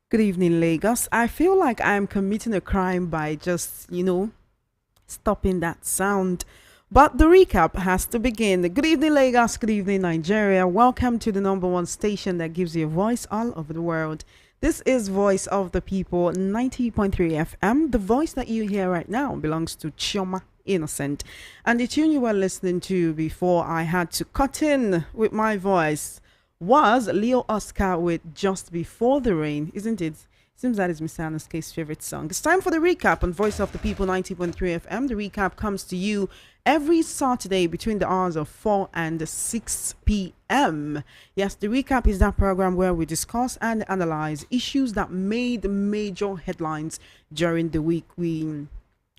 Good evening, Lagos. I feel like I'm committing a crime by just, stopping that sound. But the recap has to begin. Good evening, Lagos. Good evening, Nigeria. Welcome to the number one station that gives you a voice all over the world. This is Voice of the People 90.3 FM. The voice that you hear right now belongs to Chioma Innocent. And the tune you were listening to before I had to cut in with my voice was Leo Oscar with Just Before the Rain, isn't it? Seems that is Miss Anna's case favorite song. It's time for the recap on Voice of the People 90.3 FM. The recap comes to you every Saturday between the hours of 4 and 6 p.m. Yes, the recap is that program where we discuss and analyze issues that made major headlines during the week. We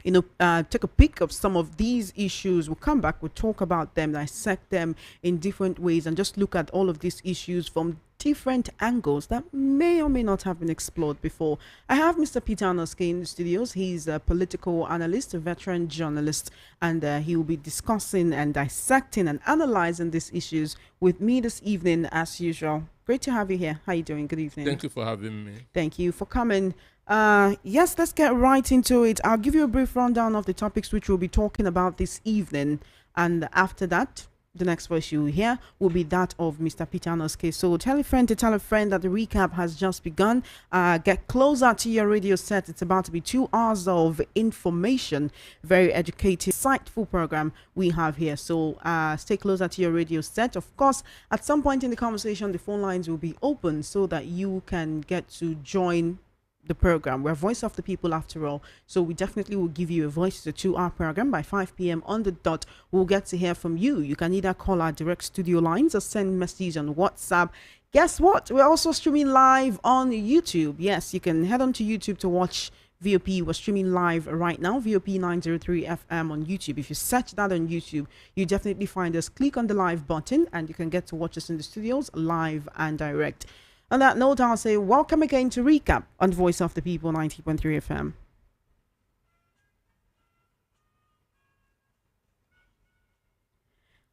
take a peek of some of these issues. We'll come back, we'll talk about them, dissect them in different ways, and just look at all of these issues from different angles that may or may not have been explored before. I have Mr. Peter Anoske in the studios. He's a political analyst, a veteran journalist, and he will be discussing and dissecting and analyzing these issues with me this evening as usual. Great to have you here. How you doing? Good evening. Thank you for having me. Thank you for coming. Yes, let's get right into it. I'll give you a brief rundown of the topics which we'll be talking about this evening. And after that, the next voice you will hear will be that of Mr. Peter Anoske. So tell a friend to tell a friend that the recap has just begun. Get closer to your radio set. It's about to be 2 hours of information. Very educative, insightful program we have here. So stay closer to your radio set. Of course, at some point in the conversation, the phone lines will be open so that you can get to join the program. We're Voice of the People after all. So we definitely will give you a voice. It's a 2 hour program. By 5 p.m. on the dot, we'll get to hear from you. You can either call our direct studio lines or send messages on WhatsApp. Guess what? We're also streaming live on YouTube. Yes, you can head on to YouTube to watch VOP. We're streaming live right now, VOP 903 FM on YouTube. If you search that on YouTube, you definitely find us. Click on the live button and you can get to watch us in the studios live and direct. On that note, I'll say welcome again to Recap on Voice of the People 90.3 FM.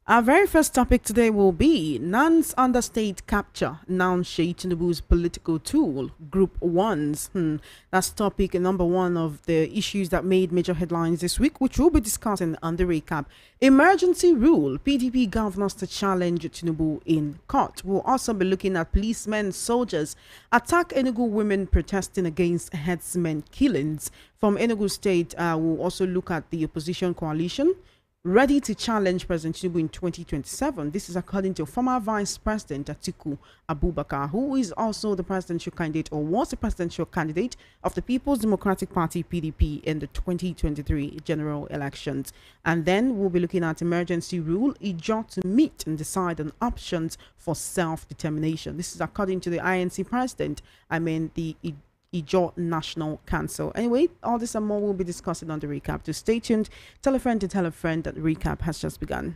Our very first topic today will be NANs understate capture, now Tinubu's political tool, Group Ones. That's topic number one of the issues that made major headlines this week, which we'll be discussing on the recap. Emergency rule, PDP governors to challenge Tinubu in court. We'll also be looking at policemen, soldiers attack Enugu women protesting against herdsmen killings. From Enugu State, we'll also look at the opposition coalition ready to challenge President Tinubu in 2027. This is according to former Vice President Atiku Abubakar, who is also the presidential candidate or was the presidential candidate of the People's Democratic Party PDP in the 2023 general elections. And then we'll be looking at emergency rule, Ijo to meet and decide on options for self-determination. This is according to the INC president, the Ijo National Council. Anyway, all this and more we'll be discussing on the recap. To stay tuned, tell a friend to tell a friend that the recap has just begun.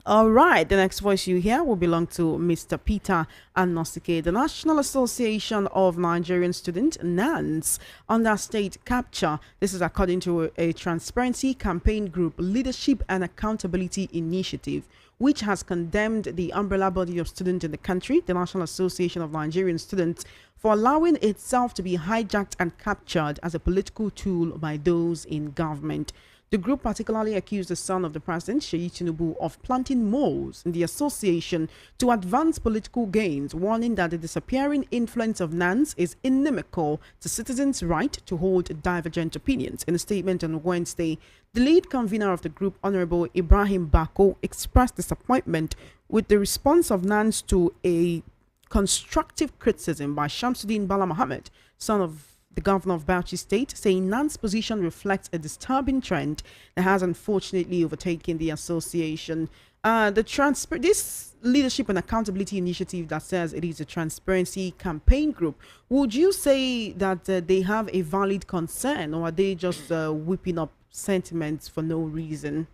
All right, the next voice you hear will belong to Mr. Peter Anosike. The National Association of Nigerian Students, NANs, under state capture. This is according to a transparency campaign group leadership and accountability initiative, which has condemned the umbrella body of students in the country, the National Association of Nigerian Students, for allowing itself to be hijacked and captured as a political tool by those in government. The group particularly accused the son of the president, Seyi Tinubu, of planting moles in the association to advance political gains, warning that the disappearing influence of NANs is inimical to citizens' right to hold divergent opinions. In a statement on Wednesday, the lead convener of the group, Honorable Ibrahim Bako, expressed disappointment with the response of NANs to a constructive criticism by Shamsuddin Bala Mohammed, son of the governor of Bauchi State, saying NAN's position reflects a disturbing trend that has unfortunately overtaken the association. This leadership and accountability initiative that says it is a transparency campaign group, would you say that they have a valid concern, or are they just whipping up sentiments for no reason?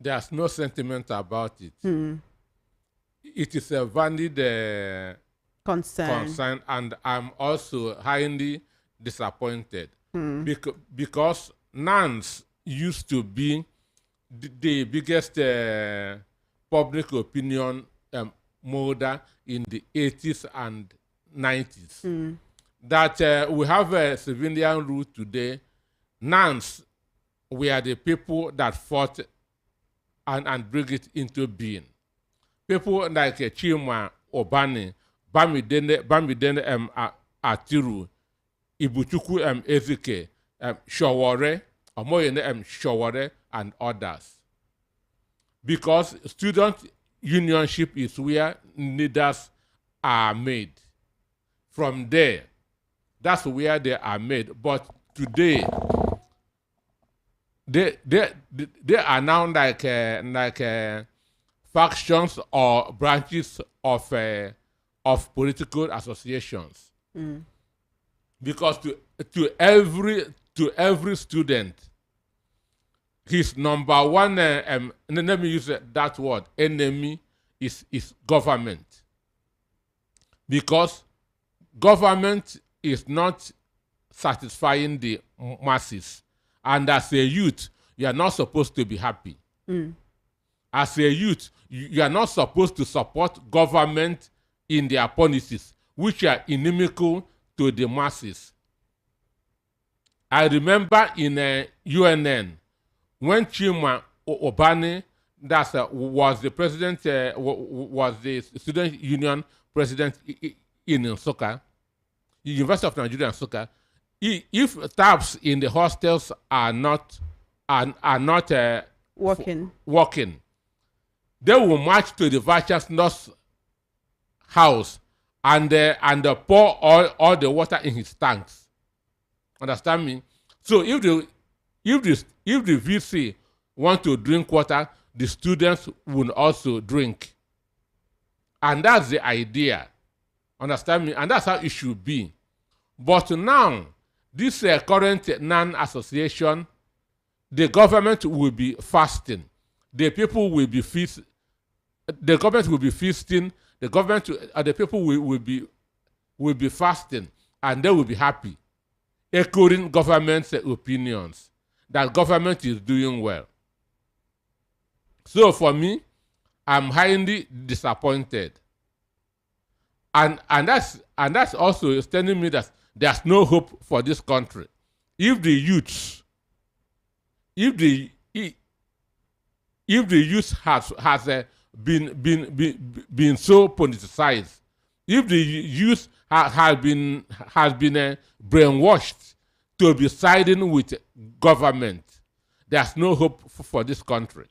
There's no sentiment about it. It is a valid concern, and I'm also highly disappointed because NANs used to be the biggest public opinion Molder in the 80s and 90s. That we have a civilian rule today. NANs were the people that fought and bring it into being. People like Chima Obani, Bamidene Atiru, Ibuchuku Ezike, Shawore, Omoyene Shawore, and others. Because student unionship is where leaders are made. From there, that's where they are made. But today, they are now like factions or branches of political associations. Because to every student, his number one, let me use that word, enemy is government. Because government is not satisfying the masses. And as a youth, you are not supposed to be happy. As a youth, you are not supposed to support government in their policies, which are inimical to the masses. I remember in UNN, when Chima Obani, was the president, was the student union president in Nsukka, University of Nigeria in Nsukka, if taps in the hostels are not working, they will march to the vice chancellor's house and pour all the water in his tanks. Understand me? So if the VC want to drink water, the students will also drink. And that's the idea. Understand me? And that's how it should be. But now, this current NAN association, the government will be fasting. The people will be feasting. The government will be feasting. The people will be fasting, and they will be happy, echoing government's opinions that government is doing well. So for me, I'm highly disappointed, and that's also telling me that there's no hope for this country. If the youth has been so politicized, if the youth has been brainwashed to be siding with government, there's no hope for this country.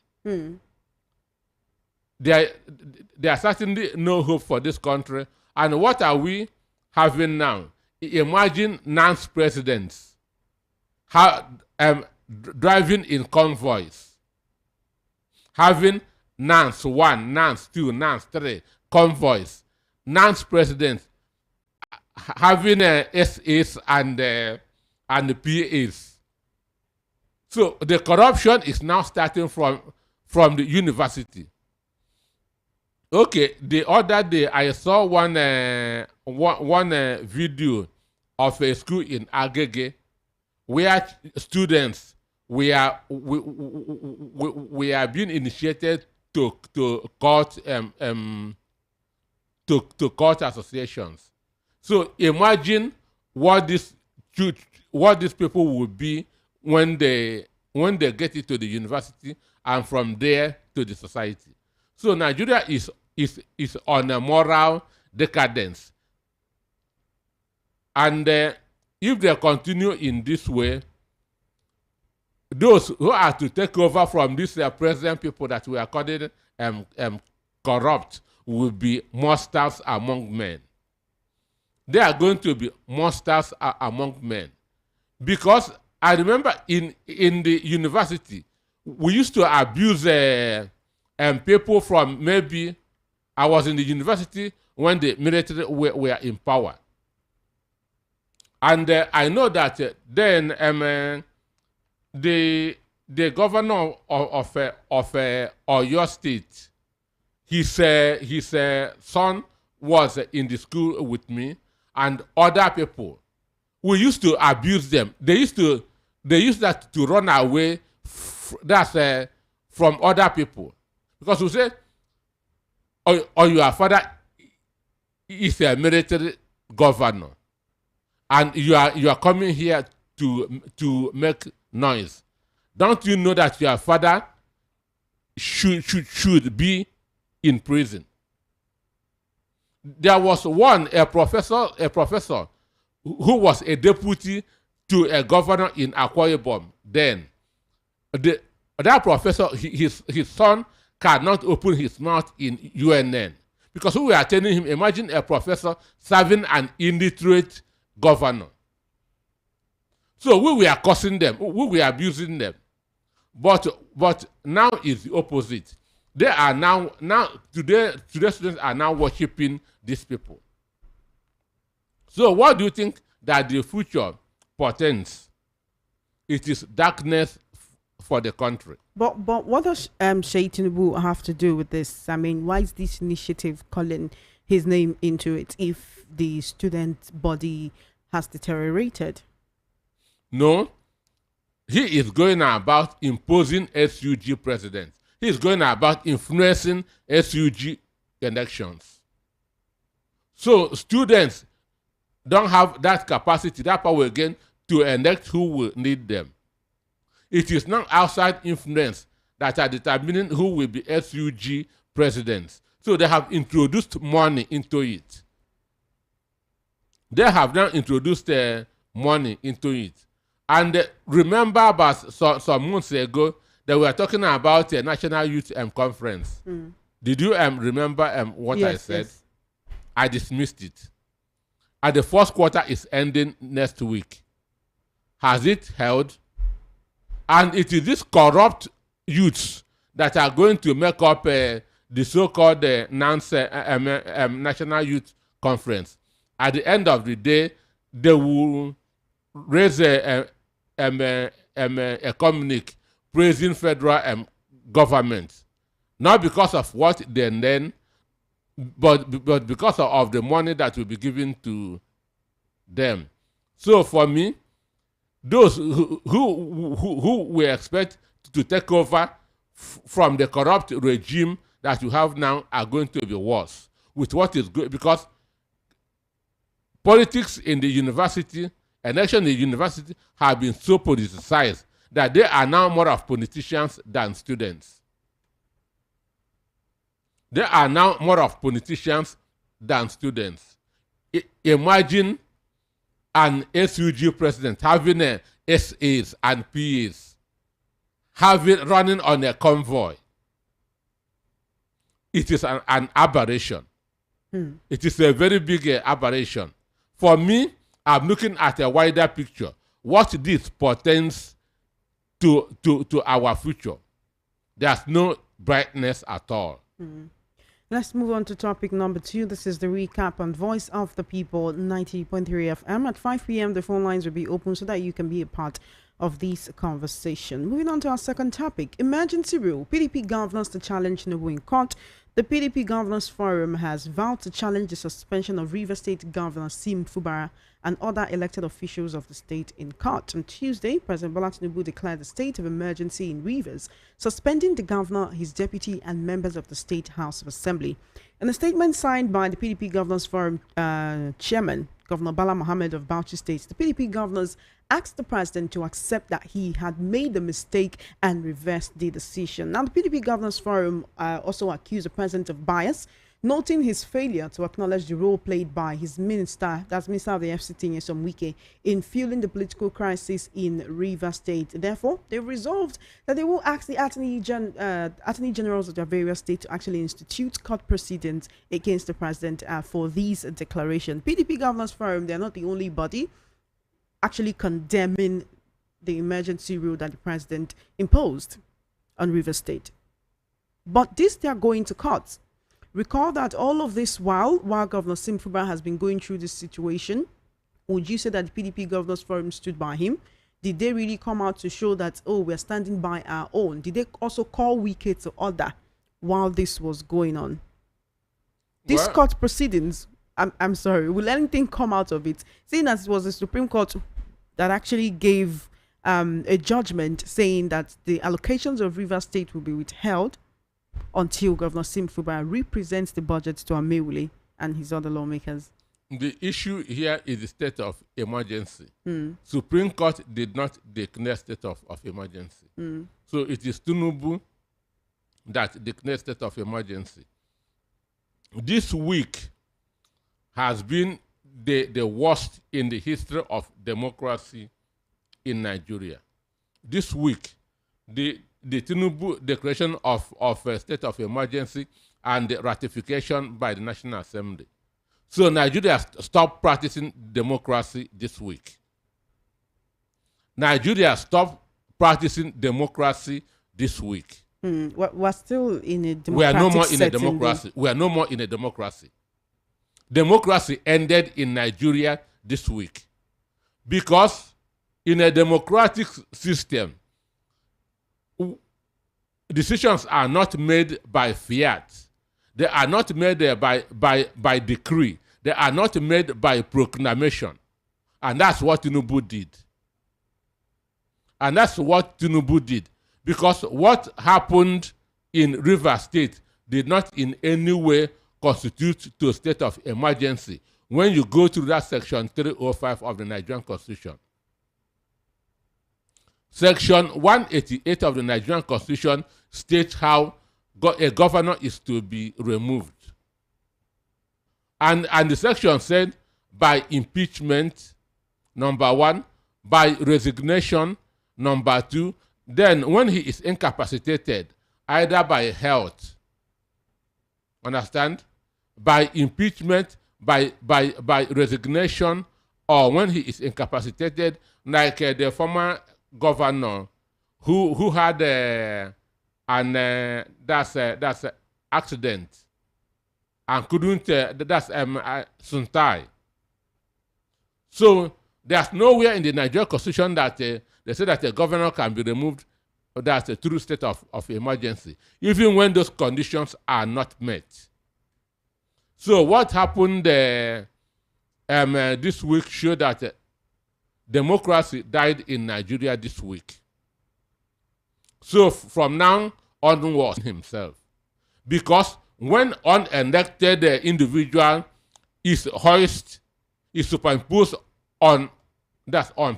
There's certainly no hope for this country. And what are we having now? Imagine NANs presidents driving in convoys, having NANs 1, NANs 2, NANs 3 convoys, NANs presidents having SAs and PAs. So the corruption is now starting from the university. Okay, the other day I saw one video of a school in Agege where students were being initiated to court associations. So imagine what these people will be when they get into the university and from there to the society. So Nigeria is on a moral decadence. And if they continue in this way, those who are to take over from these present people that we are calling corrupt will be monsters among men. They are going to be monsters among men. Because I remember in the university, we used to abuse people from maybe, I was in the university when the military were in power. And I know that then the governor of Oyo State, his son was in the school with me, and other people. We used to abuse them. They used that to run away. From other people, because we say or your father is a military governor, and you are coming here to make noise. Don't you know that your father should be in prison? There was a professor who was a deputy to a governor in Akwa Ibom then. That professor, his son cannot open his mouth in UNN because we were telling him, imagine a professor serving an illiterate governor. So we were cursing them, we were abusing them. But now is the opposite. They are now today students are now worshiping these people. So what do you think that the future portends? It is darkness for the country. But what does Sheikh Tinubu have to do with this? I mean, why is this initiative calling his name into it if the student body has deteriorated? No, he is going about imposing SUG president. He is going about influencing SUG elections. So students don't have that capacity, that power again to elect who will need them. It is not outside influence that are determining who will be SUG presidents. So they have introduced money into it. They have now introduced money into it. And remember about some months ago, they were talking about a National Youth Conference. Did you remember what I said? Yes. I dismissed it. And the first quarter is ending next week. Has it held? And it is these corrupt youths that are going to make up the so-called NANs, National Youth Conference. At the end of the day, they will raise a communique praising federal government, not because of what they learn, but because of the money that will be given to them. So for me, those who we expect to take over from the corrupt regime that you have now are going to be worse with what is good, because politics in the university, election in the university have been so politicized that they are now more of politicians than students. They are now more of politicians than students. Imagine an SUG president having SAs and PAs, running on a convoy. It is an aberration. It is a very big aberration. For me, I'm looking at a wider picture. What this portends to our future. There's no brightness at all. Let's move on to topic number 2. This is the recap on Voice of the People 90.3 FM. At 5 p.m., the phone lines will be open so that you can be a part of this conversation. Moving on to our second topic, emergency rule. PDP governors to challenge Tinubu in court. The PDP Governors Forum has vowed to challenge the suspension of Rivers State Governor Sim Fubara and other elected officials of the state in court. On Tuesday, President Bola Tinubu declared a state of emergency in Rivers, suspending the governor, his deputy, and members of the State House of Assembly. In a statement signed by the PDP Governors Forum chairman, Governor Bala Mohammed of Bauchi State, the PDP governors asked the president to accept that he had made a mistake and reverse the decision. Now, the PDP Governors Forum also accused the president of bias, noting his failure to acknowledge the role played by his minister, that's Minister of the FCT, Nyesom Wike, in fueling the political crisis in Rivers State. Therefore, they resolved that they will ask the attorney generals of their various states to actually institute court proceedings against the president for these declarations. PDP Governors Forum, they're not the only body actually condemning the emergency rule that the president imposed on Rivers State. But this, they are going to court. Recall that all of this while Governor Sim Fubara has been going through this situation, would you say that the PDP Governors Forum stood by him? Did they really come out to show that, oh, we're standing by our own? Did they also call Wike to order while this was going on? These court proceedings, I'm sorry, will anything come out of it? Seeing as it was the Supreme Court that actually gave a judgment saying that the allocations of Rivers State will be withheld, until Governor Sim Fubara represents the budget to Amewule and his other lawmakers? The issue here is the state of emergency. Mm. Supreme Court did not declare state of emergency. Mm. So it is Tinubu that declared state of emergency. This week has been the worst in the history of democracy in Nigeria. This week, the Tinubu declaration of a state of emergency and the ratification by the National Assembly. So Nigeria stopped practicing democracy this week. Nigeria stopped practicing democracy this week. We're still in a democratic We are no more in a setting democracy. We are no more in a democracy. Democracy ended in Nigeria this week. Because in a democratic system, decisions are not made by fiat. They are not made by decree. They are not made by proclamation. And that's what Tinubu did. And that's what Tinubu did. Because what happened in Rivers State did not in any way constitute to a state of emergency when you go through that section 305 of the Nigerian Constitution. Section 188 of the Nigerian Constitution states how a governor is to be removed. And the section said by impeachment, number one, by resignation, number two, then when he is incapacitated, either by health, understand, by impeachment, by resignation, or when he is incapacitated, like the former governor who had that's accident and couldn't that's Suntai. So there's nowhere in the Nigerian Constitution that they say that a governor can be removed. That's a true state of emergency, even when those conditions are not met. So what happened this week showed that democracy died in Nigeria this week. So from now onwards himself. Because when unelected individual is superimposed on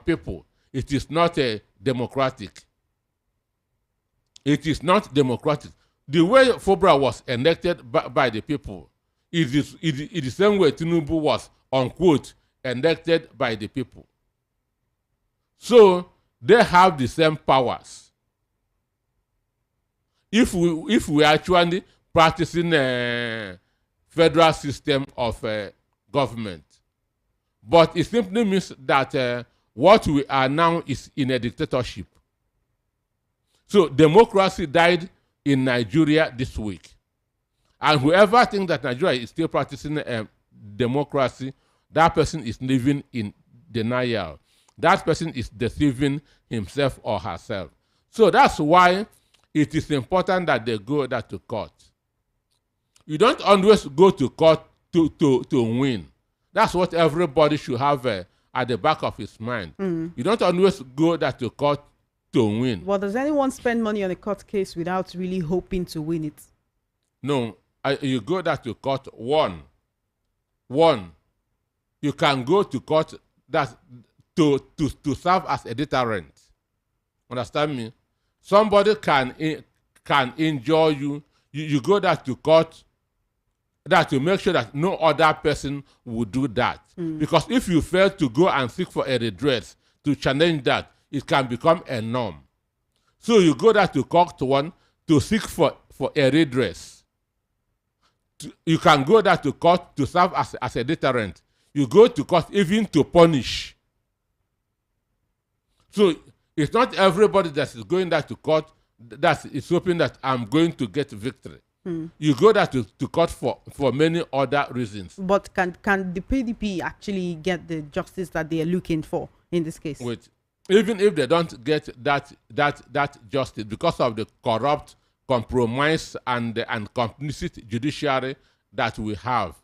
people, it is not democratic. It is not democratic. The way Fubara was elected by the people is the same way Tinubu was, unquote, elected by the people. So they have the same powers. If we actually practicing a federal system of government, but it simply means that what we are now is in a dictatorship. So democracy died in Nigeria this week. And whoever thinks that Nigeria is still practicing democracy, that person is living in denial. That person is deceiving himself or herself. So that's why it is important that they go to court. You don't always go to court to win. That's what everybody should have at the back of his mind. You don't always go to court to win. Well, does anyone spend money on a court case without really hoping to win it? No, you go to court. One, you can go to court that to serve as a deterrent. Understand me? Somebody can injure you. You go to court that to make sure that no other person will do that. Because if you fail to go and seek for a redress to challenge that, it can become a norm. So you go to court to seek for a redress. You can go to court to serve as a deterrent. You go to court even to punish. So it's not everybody that is going to court that is hoping that I'm going to get victory. You go to court for many other reasons. But can the PDP actually get the justice that they are looking for in this case? Wait, even if they don't get that justice because of the corrupt, compromise and complicit judiciary that we have,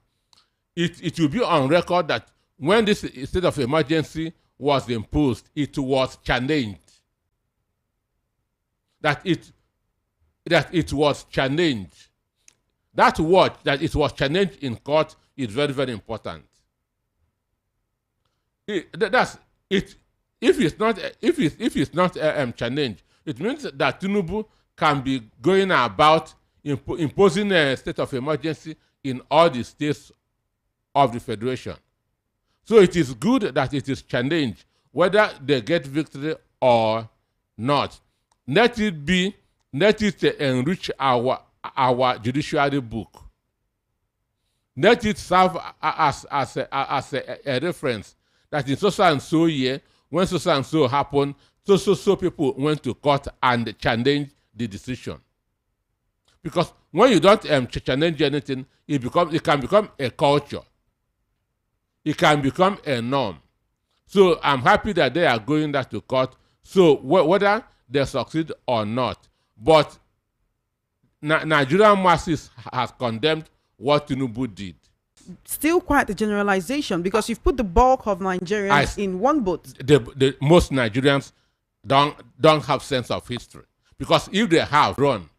it will be on record that when this state of emergency was imposed, it was challenged. That that it was challenged. That word that it was challenged in court is very, very important. That's it. If it's not challenged, it means that Tinubu can be going about imposing a state of emergency in all the states of the federation. So it is good that it is challenged, whether they get victory or not. Let it enrich our judiciary book. Let it serve as a reference that in so and so year, when so and so happened, so people went to court and challenged the decision. Because when you don't challenge anything, it can become a culture. It can become a norm. So I'm happy that they are going that to court. So whether they succeed or not, but Nigerian masses has condemned what Tinubu did. Still quite a generalization, because you've put the bulk of Nigerians in one boat. The most Nigerians don't have sense of history, because if they have run,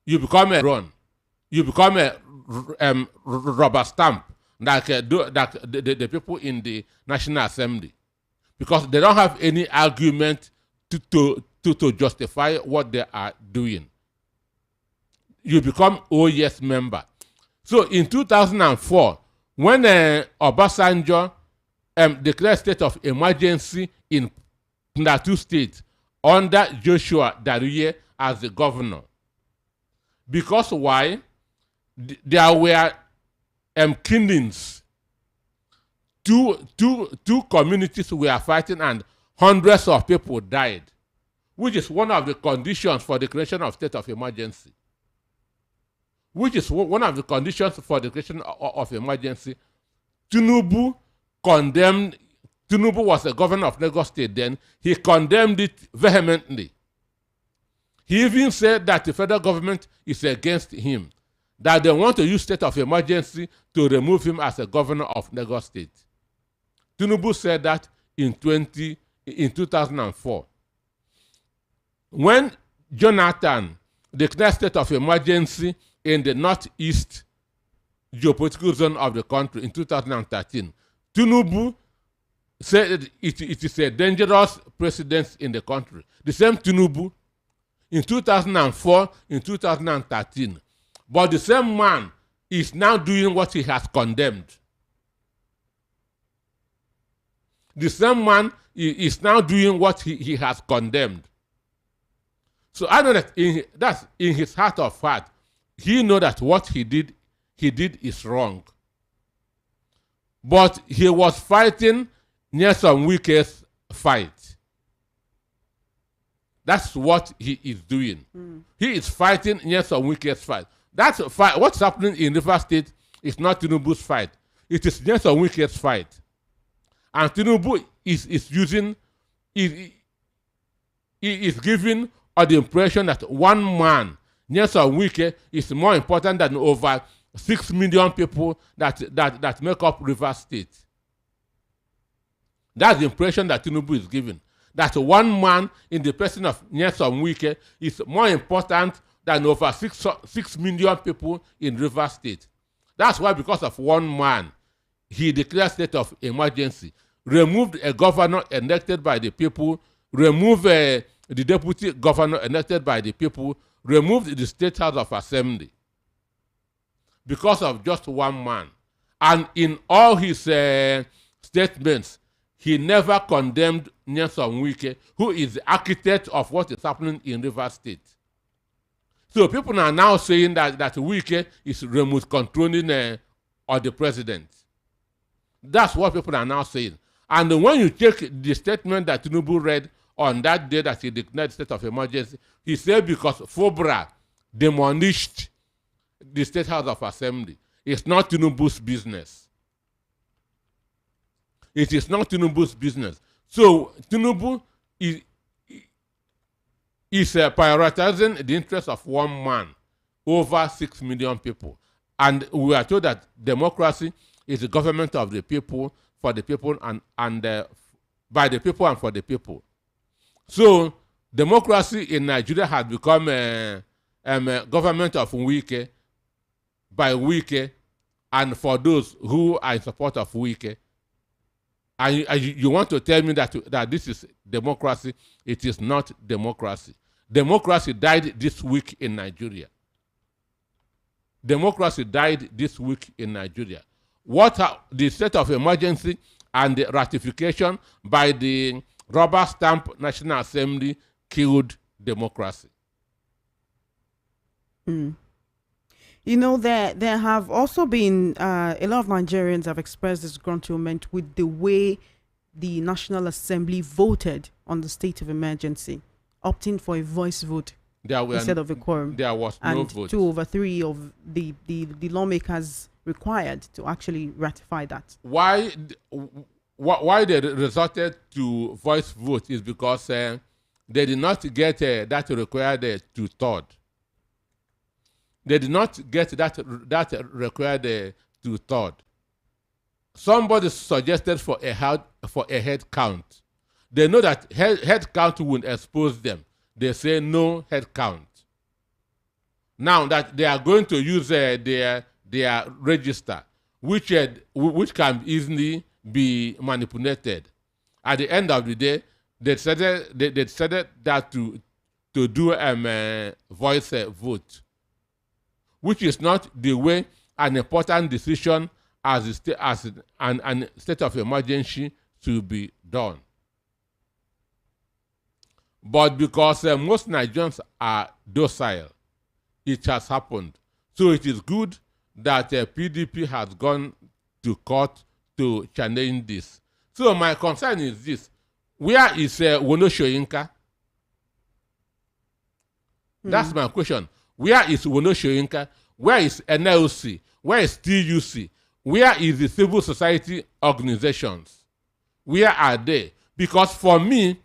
you become a rubber stamp like the people in the National Assembly, because they don't have any argument to justify what they are doing. You become OES member. So in 2004, when Obasanjo declared state of emergency in Plateau State under Joshua Daruye as the governor, because why? There were killings. Two communities were fighting and hundreds of people died, which is one of the conditions for the creation of state of emergency. Tinubu was the governor of Lagos State then. He condemned it vehemently. He even said that the federal government is against him, that they want to use state of emergency to remove him as a governor of Lagos State. Tinubu said that in 2004. When Jonathan declared state of emergency in the northeast geopolitical zone of the country in 2013, Tinubu said it is a dangerous precedent in the country. The same Tinubu in 2004, in 2013. But the same man is now doing what he has condemned. The same man is now doing what he has condemned. So I know that in his heart of heart, he knows that what he did is wrong. But he was fighting Nyesom Wike's fight. That's what he is doing. He is fighting Nyesom Wike's fight. That's a fight. What's happening in Rivers State is not Tinubu's fight. It is Nyesom Wike's fight. And Tinubu is giving the impression that one man, Nyesom Wike, is more important than over 6 million people that make up Rivers State. That's the impression that Tinubu is giving. That one man in the person of Nyesom Wike is more important than over 6 million people in Rivers State. That's why, because of one man, he declared state of emergency, removed a governor elected by the people, removed the deputy governor elected by the people, removed the State House of Assembly because of just one man. And in all his statements, he never condemned Nyesom Wike, who is the architect of what is happening in Rivers State. So people are now saying that Wike is remote controlling the president. That's what people are now saying. And when you check the statement that Tinubu read on that day that he declared state of emergency, he said because FOBRA demolished the State House of Assembly. It's not Tinubu's business. It is not Tinubu's business. So Tinubu is prioritizing the interests of one man over 6 million people. And we are told that democracy is the government of the people, for the people, and by the people and for the people. So democracy in Nigeria has become government of Wike by Wike, and for those who are in support of Wike, and you want to tell me that this is democracy? It is not democracy. Democracy died this week in Nigeria. Democracy died this week in Nigeria. The state of emergency and the ratification by the rubber stamp National Assembly killed democracy. You know, there have also been a lot of Nigerians have expressed disgruntlement with the way the National Assembly voted on the state of emergency, opting for a voice vote instead of a quorum. There was no vote. 2 over 3 of the lawmakers required to actually ratify that. Why they resorted to voice vote is because they did not get that required 2/3. They did not get that required 2/3. Somebody suggested for a head count. They know that head count will expose them. They say no head count. Now that they are going to use their register, which can easily be manipulated. At the end of the day, they decided that to do voice vote, which is not the way an important decision as an state of emergency to be done. But because most Nigerians are docile, it has happened. So it is good that PDP has gone to court to challenge this. So my concern is this: where is Wono Soyinka? That's my question. Where is Wono Soyinka? Where is NLC? Where is TUC? Where is the civil society organizations? Where are they? Because for me,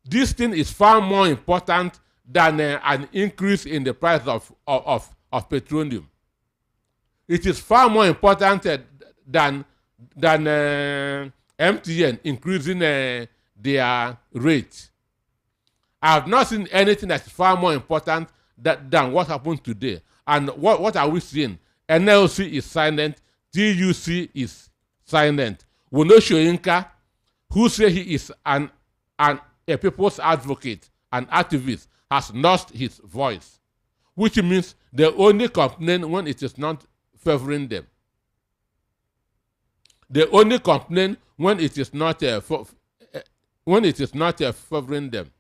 this thing is far more important than an increase in the price of petroleum. It is far more important than MTN increasing their rate. I have not seen anything that's far more important than what happened today. And what are we seeing? NLC is silent. TUC is silent. Wono Soyinka, who say he is a people's advocate, an activist, has lost his voice, which means they only complain when it is not favoring them. They only complain when it is not favoring them.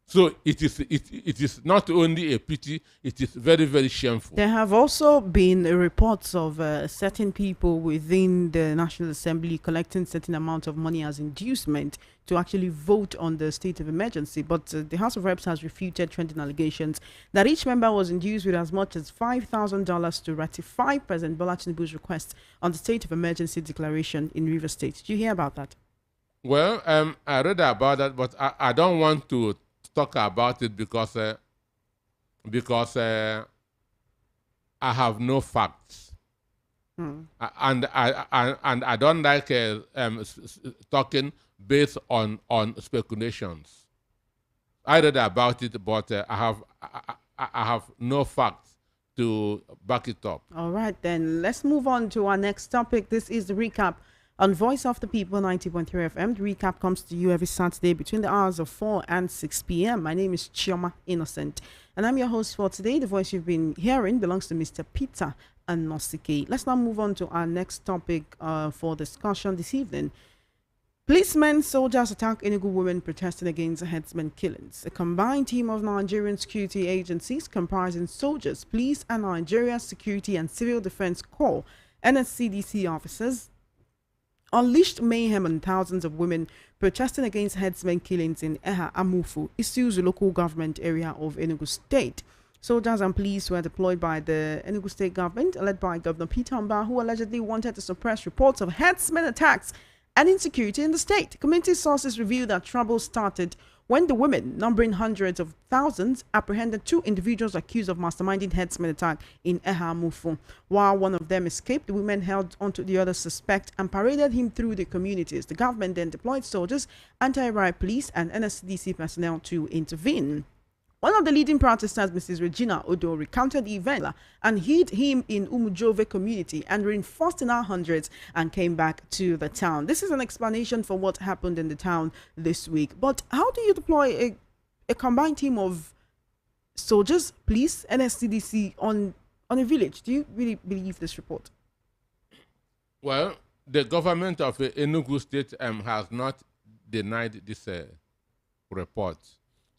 So it is not only a pity; it is very, very shameful. There have also been reports of certain people within the National Assembly collecting certain amount of money as inducement to actually vote on the state of emergency. But the House of Reps has refuted trending allegations that each member was induced with as much as $5,000 to ratify President Bola Tinubu's request on the state of emergency declaration in Rivers State. Did you hear about that? Well, I read about that, but I don't want to talk about it because I have no facts, and I don't like talking based on speculations. I read about it, but I have no facts to back it up. All right, then let's move on to our next topic. This is the recap on Voice of the People 90.3 FM. The recap comes to you every Saturday between the hours of 4 and 6 p.m. My name is Chioma Innocent, and I'm your host for today. The voice you've been hearing belongs to Mr. Peter Anosike. Let's now move on to our next topic for discussion this evening. Policemen, soldiers attack Enugu women protesting against headsmen killings. A combined team of Nigerian security agencies comprising soldiers, police, and Nigeria Security and Civil Defense Corps (NSCDC) officers unleashed mayhem on thousands of women protesting against headsmen killings in Eha Amufu, Isuzu local government area of Enugu State. Soldiers and police were deployed by the Enugu State government, led by Governor Peter Mba, who allegedly wanted to suppress reports of headsmen attacks and insecurity in the state. Community sources revealed that trouble started when the women, numbering hundreds of thousands, apprehended 2 individuals accused of masterminding headsman attack in Eha Mufu. While one of them escaped, the women held onto the other suspect and paraded him through the communities. The government then deployed soldiers, anti-riot police, and NSCDC personnel to intervene. One of the leading protesters, Mrs. Regina Odo, recounted the event and hid him in Umujove community and reinforced in our hundreds and came back to the town. This is an explanation for what happened in the town this week. But how do you deploy a combined team of soldiers, police, and SCDC on a village? Do you really believe this report? Well, the government of Enugu State has not denied this report.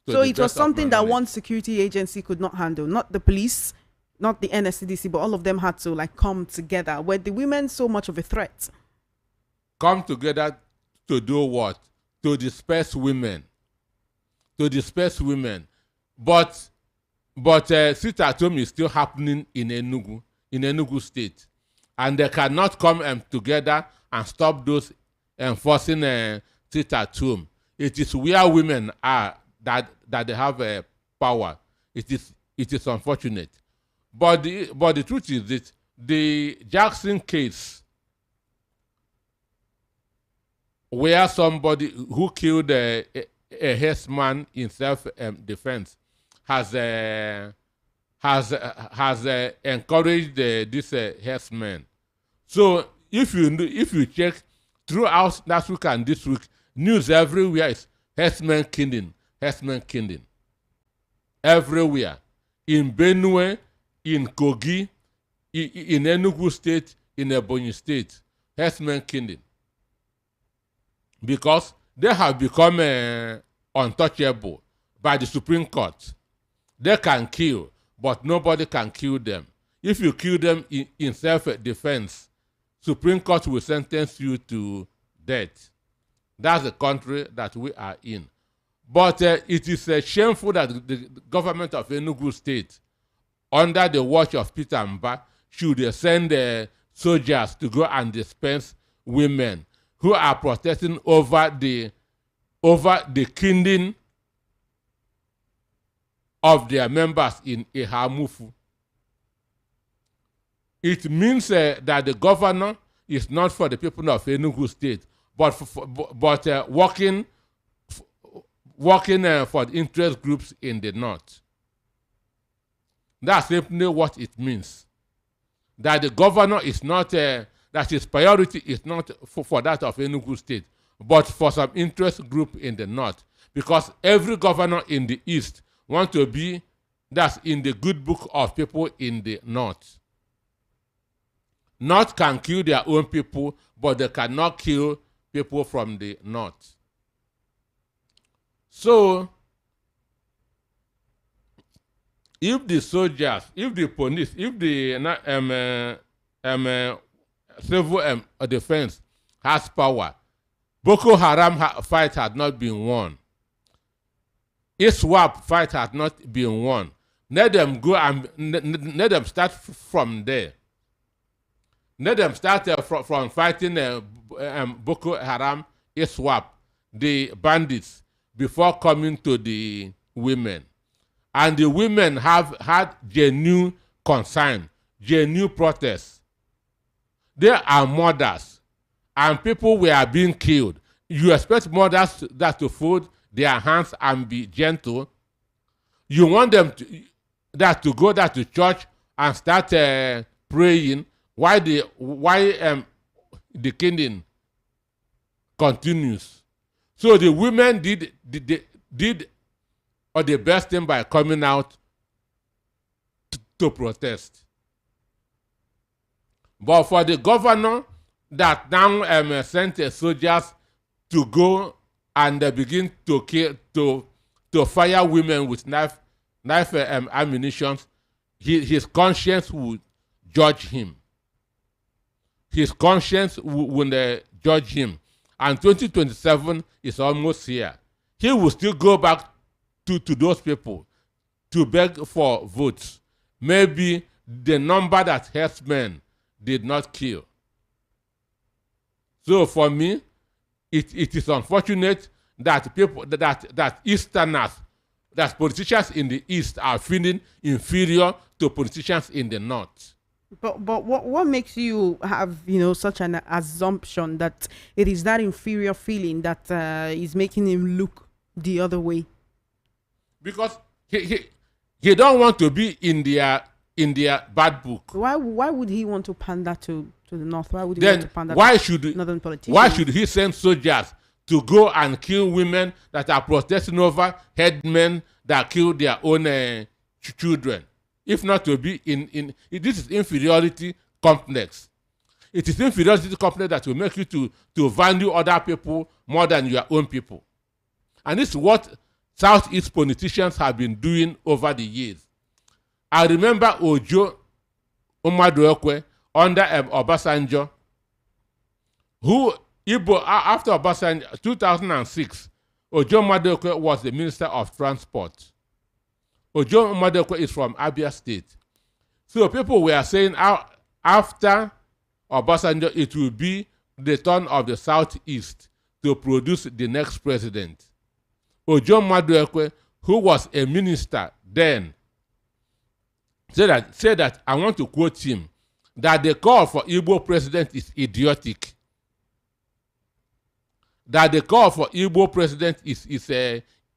So it was something that one security agency could not handle, not the police, not the NSCDC, but all of them had to like come together. Were the women so much of a threat? Come together to do what? To disperse women. To disperse women. But sit at home is still happening in Enugu State. And they cannot come together and stop those enforcing sit at home. It is where women are that they have power. It is unfortunate. But the truth is that the Jackson case, where somebody who killed a herdsman in self-defense has encouraged this herdsman. So if you check throughout last week and this week, news everywhere is herdsman killing. Everywhere. In Benue, in Kogi, in Enugu State, in Ebonyi State, herdsmen killing. Because they have become untouchable by the Supreme Court. They can kill, but nobody can kill them. If you kill them in self-defense, Supreme Court will sentence you to death. That's the country that we are in. But it is shameful that the government of Enugu State, under the watch of Peter Mba, should send soldiers to go and dispense women who are protesting over the killing of their members in Ihamufu. It means that the governor is not for the people of Enugu State, but working for the interest groups in the north. That's simply what it means. That the governor is not, that his priority is not for that of Enugu State, but for some interest group in the north. Because every governor in the east wants to be, that's in the good book of people in the north. North can kill their own people, but they cannot kill people from the north. So, if the soldiers, if the police, if the civil defense has power, Boko Haram fight had not been won. ISWAP fight had not been won. Let them go and let them start from there. Let them start from fighting Boko Haram, ISWAP, the bandits, before coming to the women. And the women have had genuine concern, genuine protest. They are mothers, and people were being killed. You expect mothers that to fold their hands and be gentle. You want them to go to church and start praying while the killing continues. So the women did the best thing by coming out to protest. But for the governor that now sent soldiers to go and begin to kill, to fire women with knife ammunition, his conscience would judge him. His conscience would judge him. And 2027 is almost here. He will still go back to those people to beg for votes. Maybe the number that herdsmen did not kill. So for me, it is unfortunate that people that Easterners, that politicians in the East are feeling inferior to politicians in the North. But what makes you have such an assumption that it is that inferior feeling that is making him look the other way? Because he don't want to be in their bad book. Why would he want to pander to the north? Why would he Then want to pander why to should northern politicians? why should he send soldiers to go and kill women that are protesting over headmen that kill their own children? If not to be in this is inferiority complex. It is inferiority complex that will make you to value other people more than your own people. And this is what Southeast politicians have been doing over the years. I remember Ojo Umaduekwe under Obasanjo, who after Obasanjo 2006, Ojo Umaduekwe was the Minister of Transport. Ojo Umaduekwe is from Abia State. So people were saying after Obasanjo, it will be the turn of the Southeast to produce the next president. Ojo Umaduekwe, who was a minister then, said that I want to quote him, that the call for Igbo president is idiotic. That the call for Igbo president is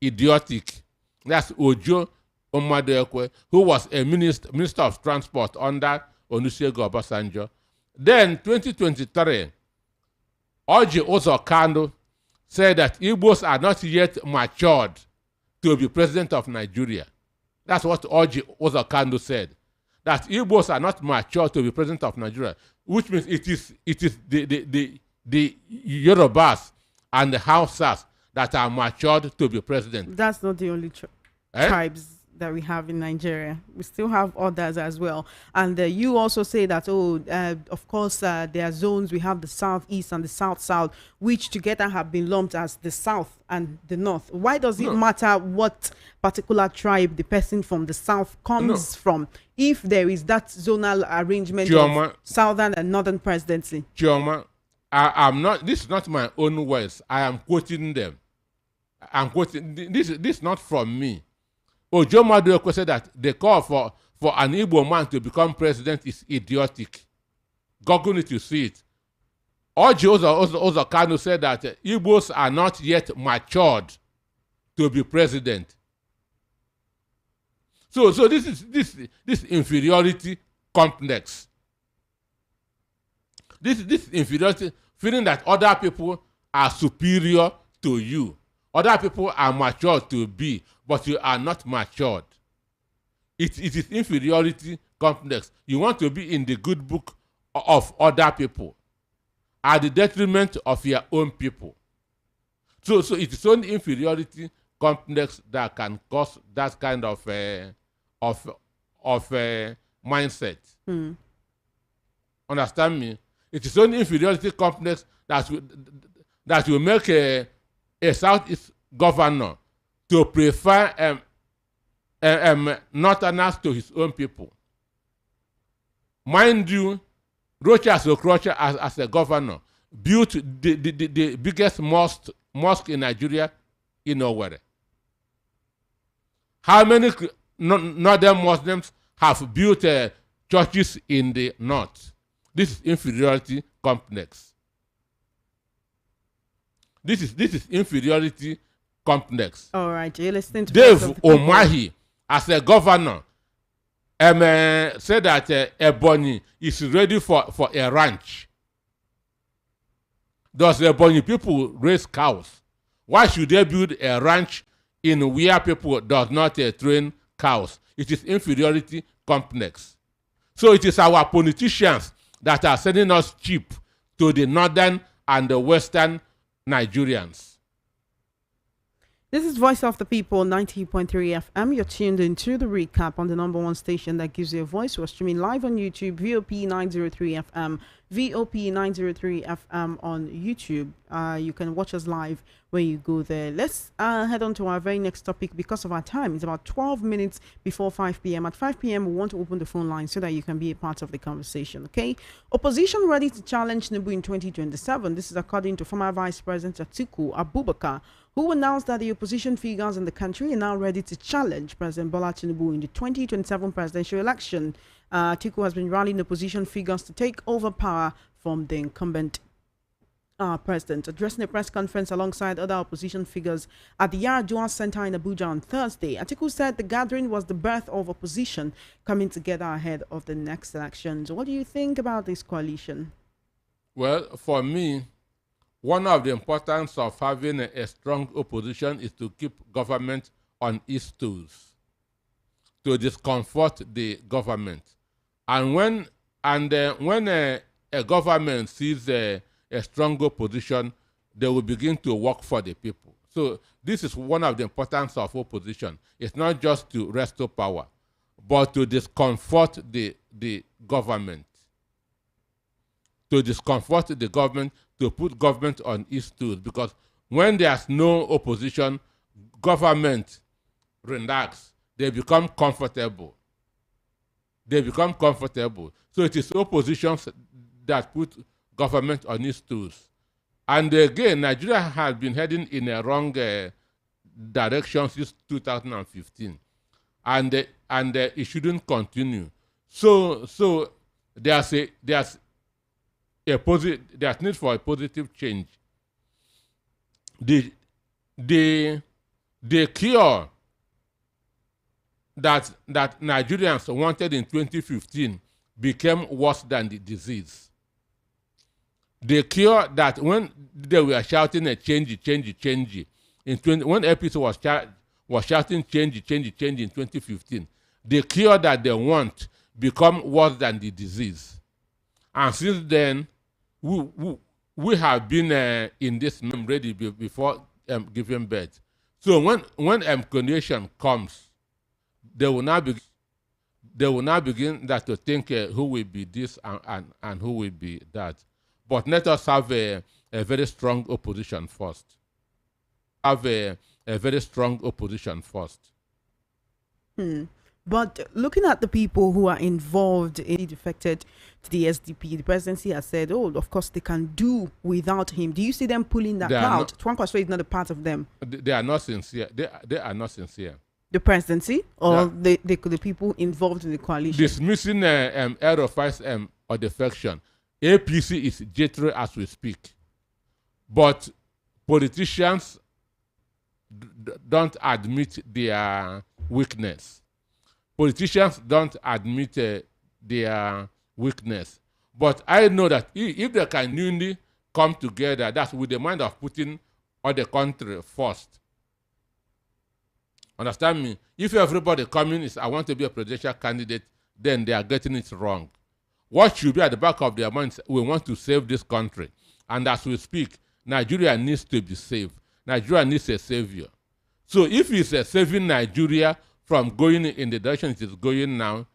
idiotic. That's Ojo Umaduekwe, who was a minister of transport under Olusegun Obasanjo. Then 2023, Orji Uzor said that Igbos are not yet matured to be president of Nigeria. That's what Orji Uzor said. That Igbos are not mature to be president of Nigeria, which means it is the Yorubas and the Hausas that are matured to be president. That's not the only tribes that we have in Nigeria. We still have others as well. And you also say that, of course, there are zones. We have the southeast and the south-south, which together have been lumped as the south and the north. Why does it matter what particular tribe the person from the south comes from, if there is that zonal arrangement of southern and northern presidency? Chioma, I'm not. This is not my own words. I am quoting them. I'm quoting. This is not from me. Ojo Umaduekwe said that the call for an Igbo man to become president is idiotic. Google it, you see it. Orji Uzor said that Igbos are not yet matured to be president. So this is inferiority complex. This inferiority, feeling that other people are superior to you. Other people are matured to be, but you are not matured. It is inferiority complex. You want to be in the good book of other people at the detriment of your own people. So it is only inferiority complex that can cause that kind of mindset. Understand me? It is only inferiority complex that will make a Southeast governor to prefer Northerners to his own people. Mind you, Rochas Okrocha as a governor built the biggest mosque in Nigeria in Owerri. How many northern Muslims have built churches in the north? This is inferiority complex. This is inferiority complex. All right, you're listening to Dave Omahi, as a governor, said that Ebonyi is ready for a ranch. Does Ebonyi people raise cows? Why should they build a ranch in where people does not train cows? It is inferiority complex. So it is our politicians that are sending us cheap to the northern and the western Nigerians. This is Voice of the People, 90.3 FM. You're tuned into the recap on the #1 station that gives you a voice. We're streaming live on YouTube, VOP 903 FM, VOP 903 FM on YouTube. You can watch us live when you go there. Let's head on to our very next topic because of our time. It's about 12 minutes before 5 p.m. At 5 p.m., we want to open the phone line so that you can be a part of the conversation, okay? Opposition ready to challenge Tinubu in 2027. This is according to former Vice President Atiku Abubakar, who announced that the opposition figures in the country are now ready to challenge President Bola Tinubu in the 2027 presidential election. Atiku has been rallying opposition figures to take over power from the incumbent president, addressing a press conference alongside other opposition figures at the Yaradua Center in Abuja on Thursday. Atiku said the gathering was the birth of opposition coming together ahead of the next elections. What do you think about this coalition? Well, for me, one of the importance of having a strong opposition is to keep government on its toes, to discomfort the government. And when a government sees a strong opposition, they will begin to work for the people. So this is one of the importance of opposition. It's not just to restore power, but to discomfort the government. To discomfort the government, to put government on its toes. Because when there's no opposition, government relax. They become comfortable. They become comfortable. So it is oppositions that put government on its toes. And again, Nigeria has been heading in a wrong direction since 2015. And it shouldn't continue. So there's need for a positive change. The cure that Nigerians wanted in 2015 became worse than the disease. The cure that when they were shouting a change, when APC was shouting change in 2015, the cure that they want become worse than the disease. And since then, we have been in this ready before giving birth. So when condition comes, they will now begin that to think who will be this and who will be that. But let us have a very strong opposition first. Have a very strong opposition first. But looking at the people who are involved in defected to the SDP, the presidency has said, oh, of course, they can do without him. Do you see them pulling that out? Twankwaso is not a part of them. They are not sincere. They are not sincere. The presidency or the people involved in the coalition? Dismissing Aerofice or defection. APC is jittery as we speak. But politicians don't admit their weakness. Politicians don't admit their weakness. But I know that if they can newly come together, that's with the mind of putting all the country first. Understand me? If everybody coming is, I want to be a presidential candidate, then they are getting it wrong. What should be at the back of their minds, we want to save this country. And as we speak, Nigeria needs to be saved. Nigeria needs a savior. So if it's saving Nigeria from going in the direction it is going now,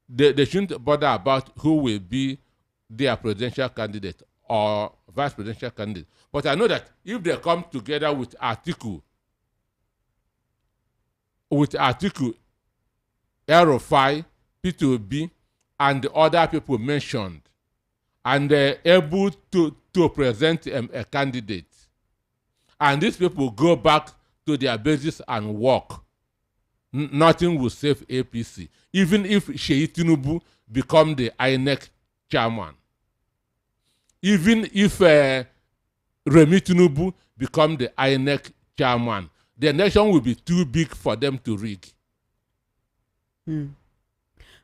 they shouldn't bother about who will be their presidential candidate or vice presidential candidate. But I know that if they come together with Atiku, Aerofy, P2B, and the other people mentioned, and they're able to present a candidate, and these people go back to their bases and work, nothing will save APC. Even if Sheyi Tinubu become the INEC chairman, even if Remi Tinubu become the INEC chairman, the nation will be too big for them to rig.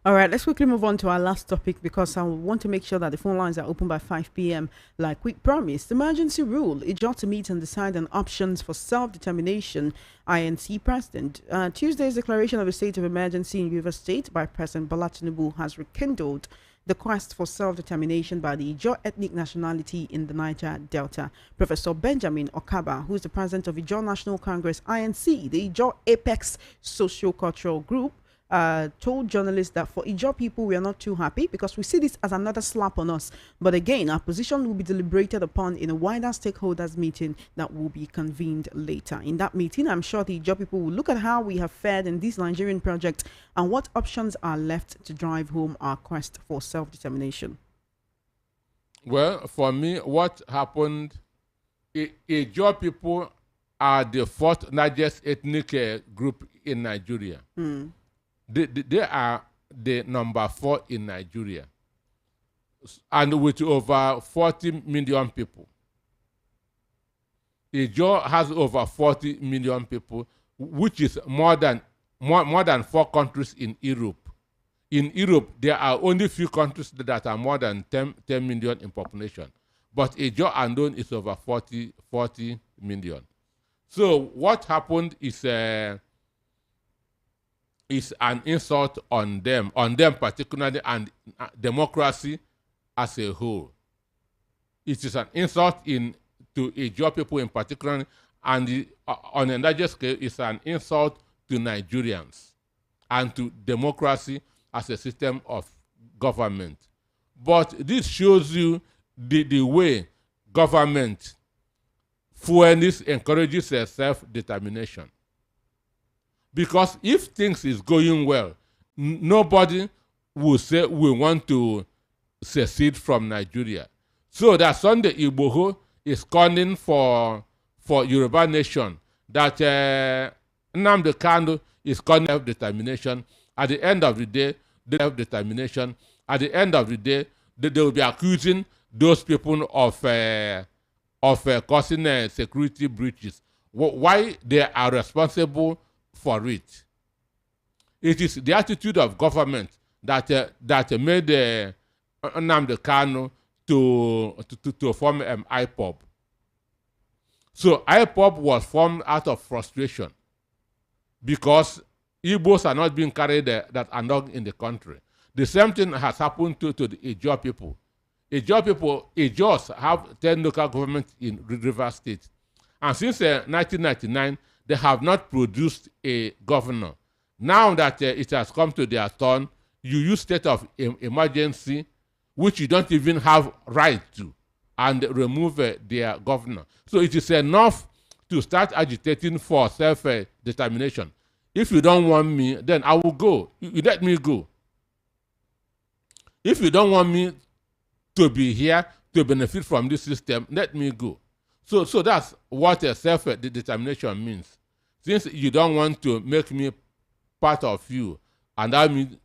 All right, let's quickly move on to our last topic because I want to make sure that the phone lines are open by 5 p.m. like we promised. Emergency rule, Ijo to meet and decide on options for self-determination, INC president. Tuesday's declaration of a state of emergency in Rivers State by President Bola Tinubu has rekindled the quest for self-determination by the Ijo ethnic nationality in the Niger Delta. Professor Benjamin Okaba, who is the president of Ijo National Congress, INC, the Ijo Apex Socio-Cultural Group, told journalists that for Ijo people, we are not too happy because we see this as another slap on us. But again, our position will be deliberated upon in a wider stakeholders meeting that will be convened later. In that meeting, I'm sure the Ijo people will look at how we have fared in this Nigerian project and what options are left to drive home our quest for self-determination. Well, for me, what happened, Ijo people are the fourth largest ethnic group in Nigeria. They are the number 4 in Nigeria, and with over 40 million people. Ijaw has over 40 million people, which is more than 4 countries in Europe. In Europe, there are only few countries that are more than 10 million in population. But Ijaw alone is over 40 million. So what happened is an insult on them particularly, and democracy as a whole. It is an insult to Ijaw people in particular, and on a larger scale, it's an insult to Nigerians and to democracy as a system of government. But this shows you the way government encourages self-determination. Because if things is going well, nobody will say we want to secede from Nigeria. So that Sunday Igboho is calling for Yoruba nation, that Nnamdi Kanu is calling self-determination. At the end of the day, self-determination. At the end of the day, they will be accusing those people of causing security breaches. Why they are responsible for it? It is the attitude of government that made Nnamdi Kanu to form IPOB. So IPOB was formed out of frustration because Igbos are not being carried that along in the country. The same thing has happened to the Ijaw people. Ijaws have 10 local governments in Rivers State. And since 1999, they have not produced a governor. Now that it has come to their turn, you use state of emergency, which you don't even have right to, and remove their governor. So it is enough to start agitating for self-determination. If you don't want me, then I will go. You let me go. If you don't want me to be here to benefit from this system, let me go. So that's what self-determination means. Since you don't want to make me part of you, allow me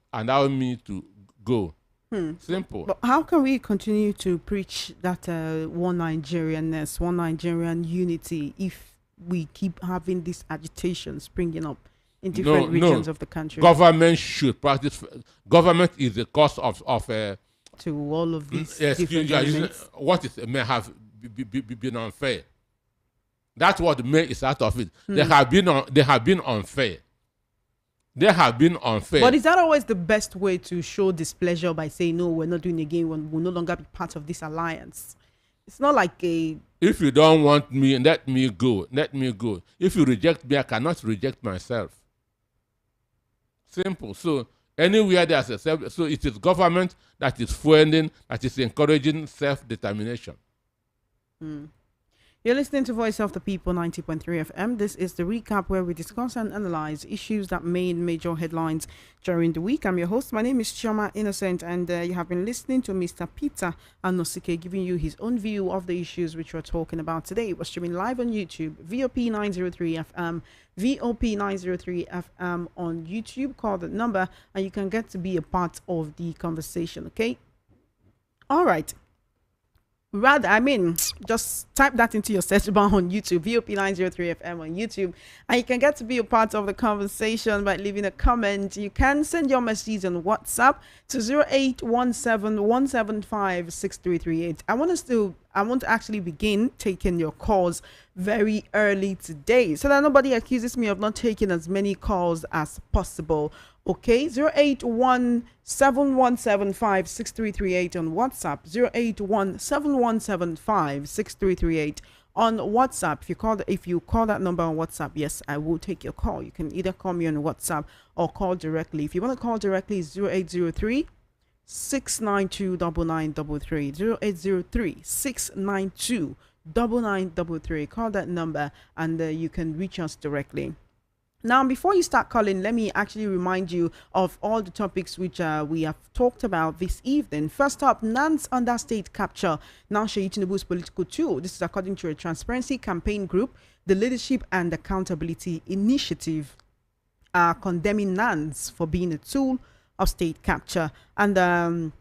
to go. Simple. But how can we continue to preach that one Nigerianness, one Nigerian unity, if we keep having this agitation springing up in different regions of the country? Government should practice. Government is the cause of to all of these what may have been unfair. That's what may is out of it. They have been unfair. They have been unfair. But is that always the best way to show displeasure, by saying no, we're not doing it again, we'll no longer be part of this alliance? It's not like a... If you don't want me, let me go. Let me go. If you reject me, I cannot reject myself. Simple. So anywhere there's so it is government that is fueling, that is encouraging self-determination. You're listening to Voice of the People 90.3 FM. This is the recap where we discuss and analyze issues that made major headlines during the week. I'm your host. My name is Chioma Innocent, and you have been listening to Mr. Peter Anosike giving you his own view of the issues which we're talking about today. We're streaming live on YouTube, VOP 903 FM, VOP 903 FM on YouTube. Call the number and you can get to be a part of the conversation, okay? All right. Just type that into your search bar on YouTube, VOP 903 FM on YouTube, and you can get to be a part of the conversation by leaving a comment. You can send your messages on WhatsApp to 0817-175-6338. I want to actually begin taking your calls very early today so that nobody accuses me of not taking as many calls as possible. Okay, 08171756338 on WhatsApp, 08171756338 on WhatsApp. If you call that number on WhatsApp, yes, I will take your call. You can either call me on WhatsApp or call directly. If you want to call directly, it's 0803 692 9933, 0803 692 9933. Call that number and you can reach us directly. Now, before you start calling, let me actually remind you of all the topics which we have talked about this evening. First up, NANs under state capture, now Seyi Tinubu's political tool. This is according to a Transparency Campaign Group. The Leadership and Accountability Initiative are condemning NANs for being a tool of state capture. And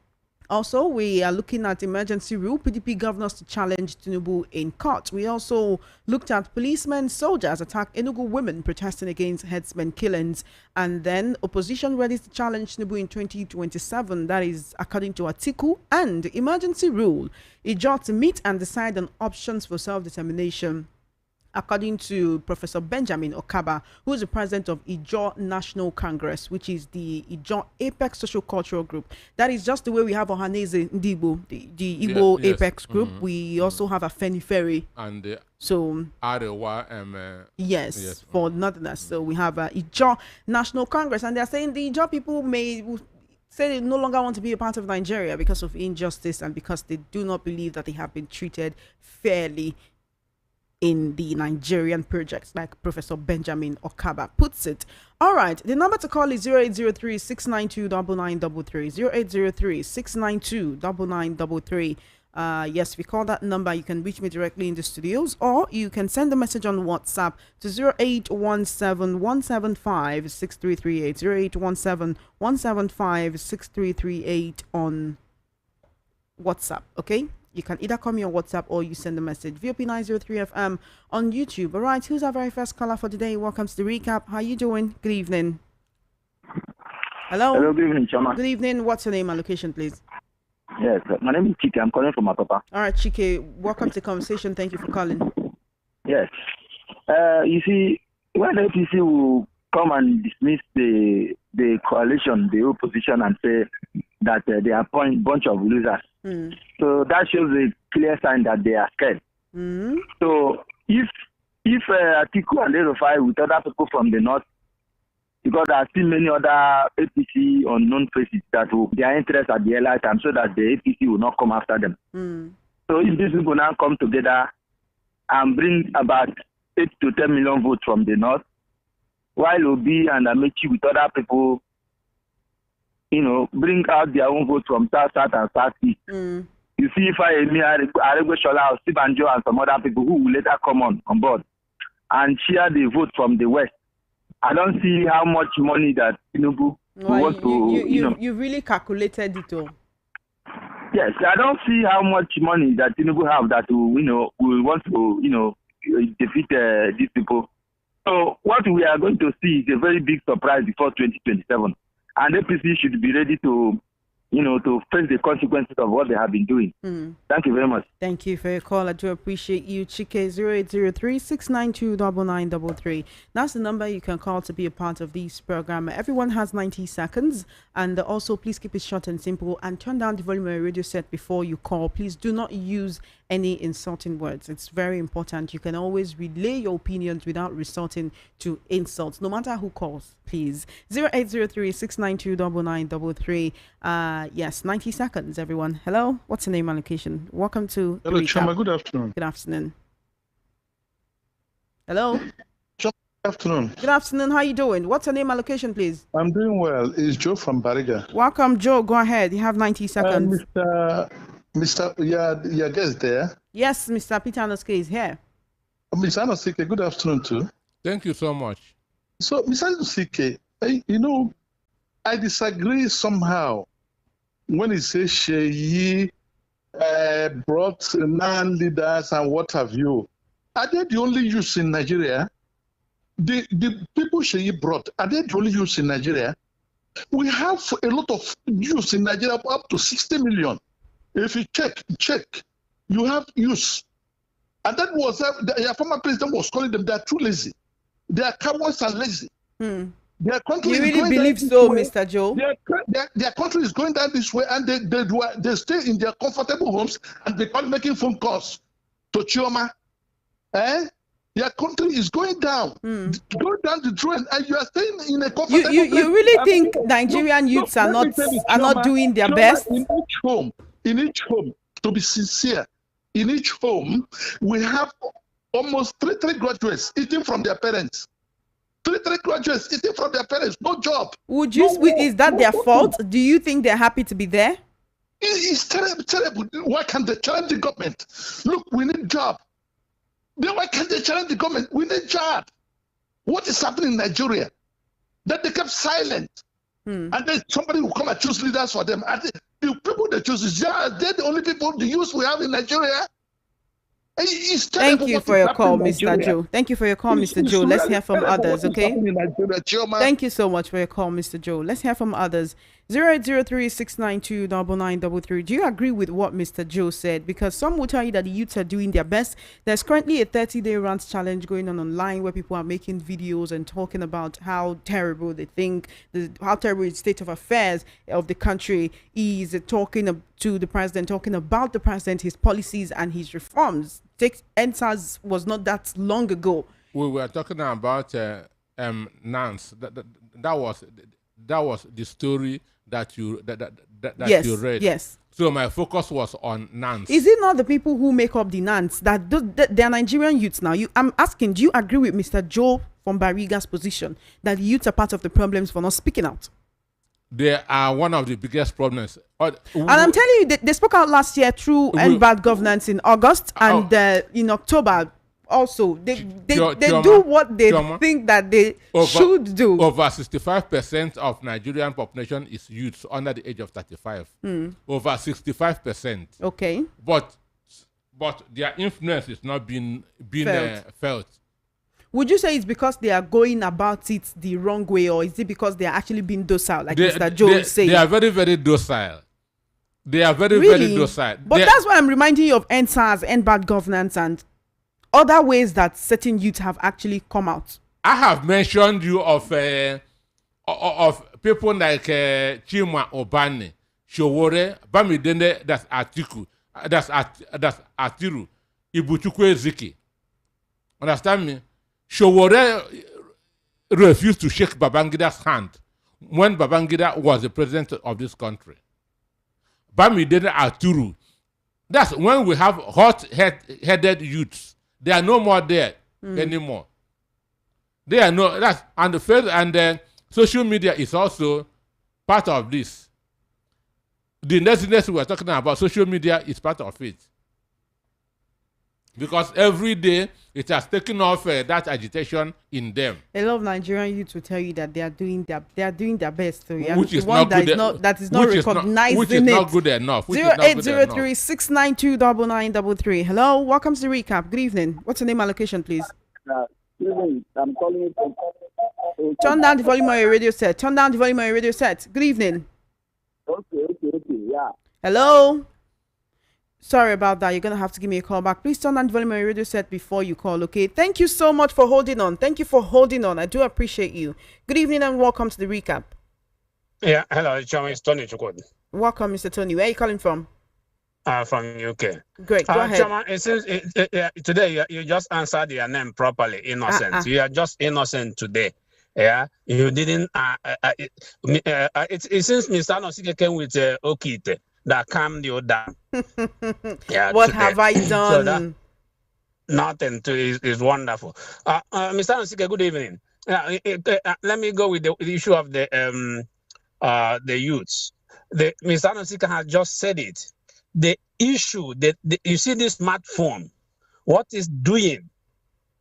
Also, we are looking at emergency rule, PDP governors to challenge Tinubu in court. We also looked at policemen, soldiers attack Enugu women protesting against headsmen killings. And then opposition ready to challenge Tinubu in 2027. That is according to Atiku. And emergency rule, Ijaw to meet and decide on options for self-determination, according to Professor Benjamin Okaba, who is the president of Ijaw National Congress, which is the Ijaw Apex Social Cultural Group. That is just the way we have Ohaneze Ndigbo, the Igbo Yes. Apex Group. We also have a Ferry. And the So, Arewa, yes, for Northerners. So we have Ijaw National Congress, and they're saying the Ijaw people may say they no longer want to be a part of Nigeria because of injustice and because they do not believe that they have been treated fairly in the Nigerian projects, like Professor Benjamin Okaba puts it. All right, the number to call is 0803 692 9933. 0803 692 9933. Yes, we call that number. You can reach me directly in the studios, or you can send a message on WhatsApp to 0817 175 6338. 0817 175 6338 on WhatsApp. Okay, you can either call me on WhatsApp or you send a message. VOP903FM on YouTube. All right, who's our very first caller for today? Welcome to the recap. How you doing? Good evening. Hello. Hello, good evening, Chama. Good evening. What's your name and location, please? Yes, my name is Chike. I'm calling from Apapa. All right, Chike. Welcome to the conversation. Thank you for calling. Yes. You see, when APC will come and dismiss the coalition, the opposition, and say that they are a bunch of losers, so that shows a clear sign that they are scared. So if Atiku and Erufai with other people from the north, because there are still many other APC unknown faces that will their interest at the earlier time, so that the APC will not come after them. So if these people now come together and bring about 8 to 10 million votes from the north, while Obi and Amechi with other people, bring out their own votes from south and southeast. You see, if Aregbesola, Sibanjo, and some other people who will later come on board and share the vote from the west, I don't see how much money that Tinubu want to. You really calculated it all. Yes, I don't see how much money that Tinubu have that will want to defeat these people. So what we are going to see is a very big surprise before 2027, and APC should be ready to face the consequences of what they have been doing. Thank you very much. Thank you for your call. I do appreciate you. Chike 0803 692 9933. That's the number you can call to be a part of this program. Everyone has 90 seconds, and also please keep it short and simple, and turn down the volume of your radio set before you call. Please do not use any insulting words. It's very important. You can always relay your opinions without resorting to insults, no matter who calls, please. 0803 692 9933. Yes, 90 seconds, everyone. Hello, what's your name and location? Welcome to Hello, Chama. Good afternoon. Good afternoon. Hello. Chama, good afternoon. Good afternoon. How you doing? What's your name and location, please? I'm doing well. It's Joe from Bariga. Welcome, Joe. Go ahead. You have 90 seconds. Your guest there. Yes, Mr. Peter Anoske is here. Mr. Anosike, good afternoon too. Thank you so much. So, Mr. Anosike, I disagree somehow when he says Sheyi brought NAN leaders and what have you. Are they the only youths in Nigeria? The people Sheyi brought, are they the only youths in Nigeria? We have a lot of youths in Nigeria, up to 60 million. If you check, you have youths. And that was, your former president was calling them, they are too lazy. They are cowards and lazy. Their country You is really going believe down so, this way. Mr. Joe? Their country is going down this way, and they stay in their comfortable homes and they start making phone calls to Chioma. Their country is going down. Going down the drain, and you are staying in a comfortable place. You really think Nigerian youths are not doing their best? In each home, to be sincere, in each home, we have almost three graduates eating from their parents. Three graduates eating from their parents, no job. Is that their fault? Do you think they're happy to be there? It's terrible. Why can't they challenge the government? Look, we need job. Then why can't they challenge the government? We need job. What is happening in Nigeria? That they kept silent. And then somebody will come and choose leaders for them. And the people they choose, they're the only people, the youth we have in Nigeria. It's Thank you for your call, Mr. Nigeria. Joe. Thank you for your call, Mr. Joe. Let's hear from others, okay? Thank Thank you so much for your call, Mr. Joe. Let's hear from others. 0803-692-9933. Do you agree with what Mr. Joe said? Because some will tell you that the youths are doing their best. There's currently a 30-day rant challenge going on online where people are making videos and talking about how terrible they think, how terrible the state of affairs of the country is, talking to the president, talking about the president, his policies and his reforms. NSAS was not that long ago. We were talking about NANs. That was the story that you Yes, you read. yes. So my focus was on NANs. Is it not the people who make up the NANs that they are Nigerian youths now? I'm asking, do you agree with Mr. Joe from Bariga's position that the youths are part of the problems for not speaking out? They are one of the biggest problems. And I'm telling you, they spoke out last year through End Bad Governance in August and in October. Also, they do what they think that they should do. Over 65% of Nigerian population is youths under the age of 35. Over 65%. Okay. But their influence is not being felt. Would you say it's because they are going about it the wrong way, or is it because they are actually being docile, like Mr. Joe is saying? They are very, very docile. They are very, really? very docile. But that's why I'm reminding you of NSAS, End Bad Governance, and other ways that certain youths have actually come out. I have mentioned you of people like Chima Obane, Showore, Bamidende, that's Atiku, that's Atiru, Ibuchukwu Ezike. Understand me? Showore refused to shake Babangida's hand when Babangida was the president of this country. Bamidende Aturu. That's when we have hot-headed youths. They are no more there anymore. They are no. And social media is also part of this. The next we are talking about, social media is part of it. Because every day it has taken off that agitation in them. A lot of Nigerian youths will tell you that they are doing their best. So which is not good. That is not recognized. Which is not good enough. 0803-692-9933. Hello, welcome to the recap. Good evening. What's your name and location, please? I'm calling you from. Turn down the volume on your radio set. Turn down the volume on your radio set. Good evening. Okay, yeah. Hello. Sorry about that. You're going to have to give me a call back. Please turn on the volume on your radio set before you call, okay? Thank you so much for holding on. Thank you for holding on. I do appreciate you. Good evening and welcome to the recap. Yeah, hello, it's Tony Chukwudi. Welcome, Mr. Tony. Where are you calling from? From UK. Great, go ahead. Chairman, it seems today you just answered your name properly, innocent. You are just innocent today. Yeah, you didn't. It seems Mr. Nosike came with Okite that calmed you down. Yeah, what today. have I done? So that, nothing is wonderful. Mr. Nosike, good evening. Let me go with the issue of the youths. Mr. Nosike has just said it. The issue that you see this smartphone, what is doing,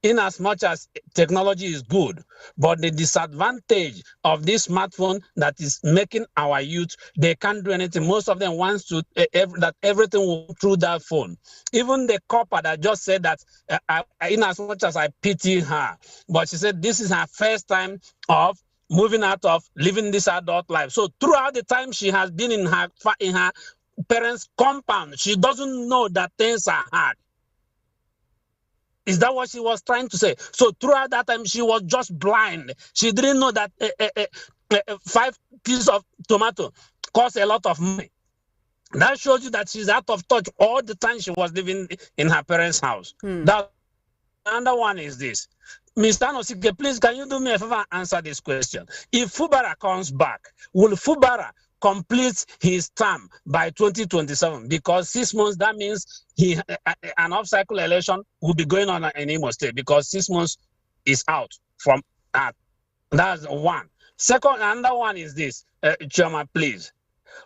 in as much as technology is good, but the disadvantage of this smartphone that is making our youth, they can't do anything. Most of them wants to that everything will go through that phone. Even the copper that just said that, in as much as I pity her, but she said this is her first time of moving out of living this adult life. So throughout the time she has been in her parents' compound, she doesn't know that things are hard. Is that what she was trying to say? So throughout that time, she was just blind. She didn't know that 5 pieces of tomato cost a lot of money. That shows you that she's out of touch all the time she was living in her parents' house. That another one is this. Mr. Nosike, please, can you do me a favor and answer this question? If Fubara comes back, will Fubara complete his term by 2027? Because 6 months, that means an off-cycle election will be going on in Imo State because 6 months is out from that. That's one. Second, another one is this, Chairman, please.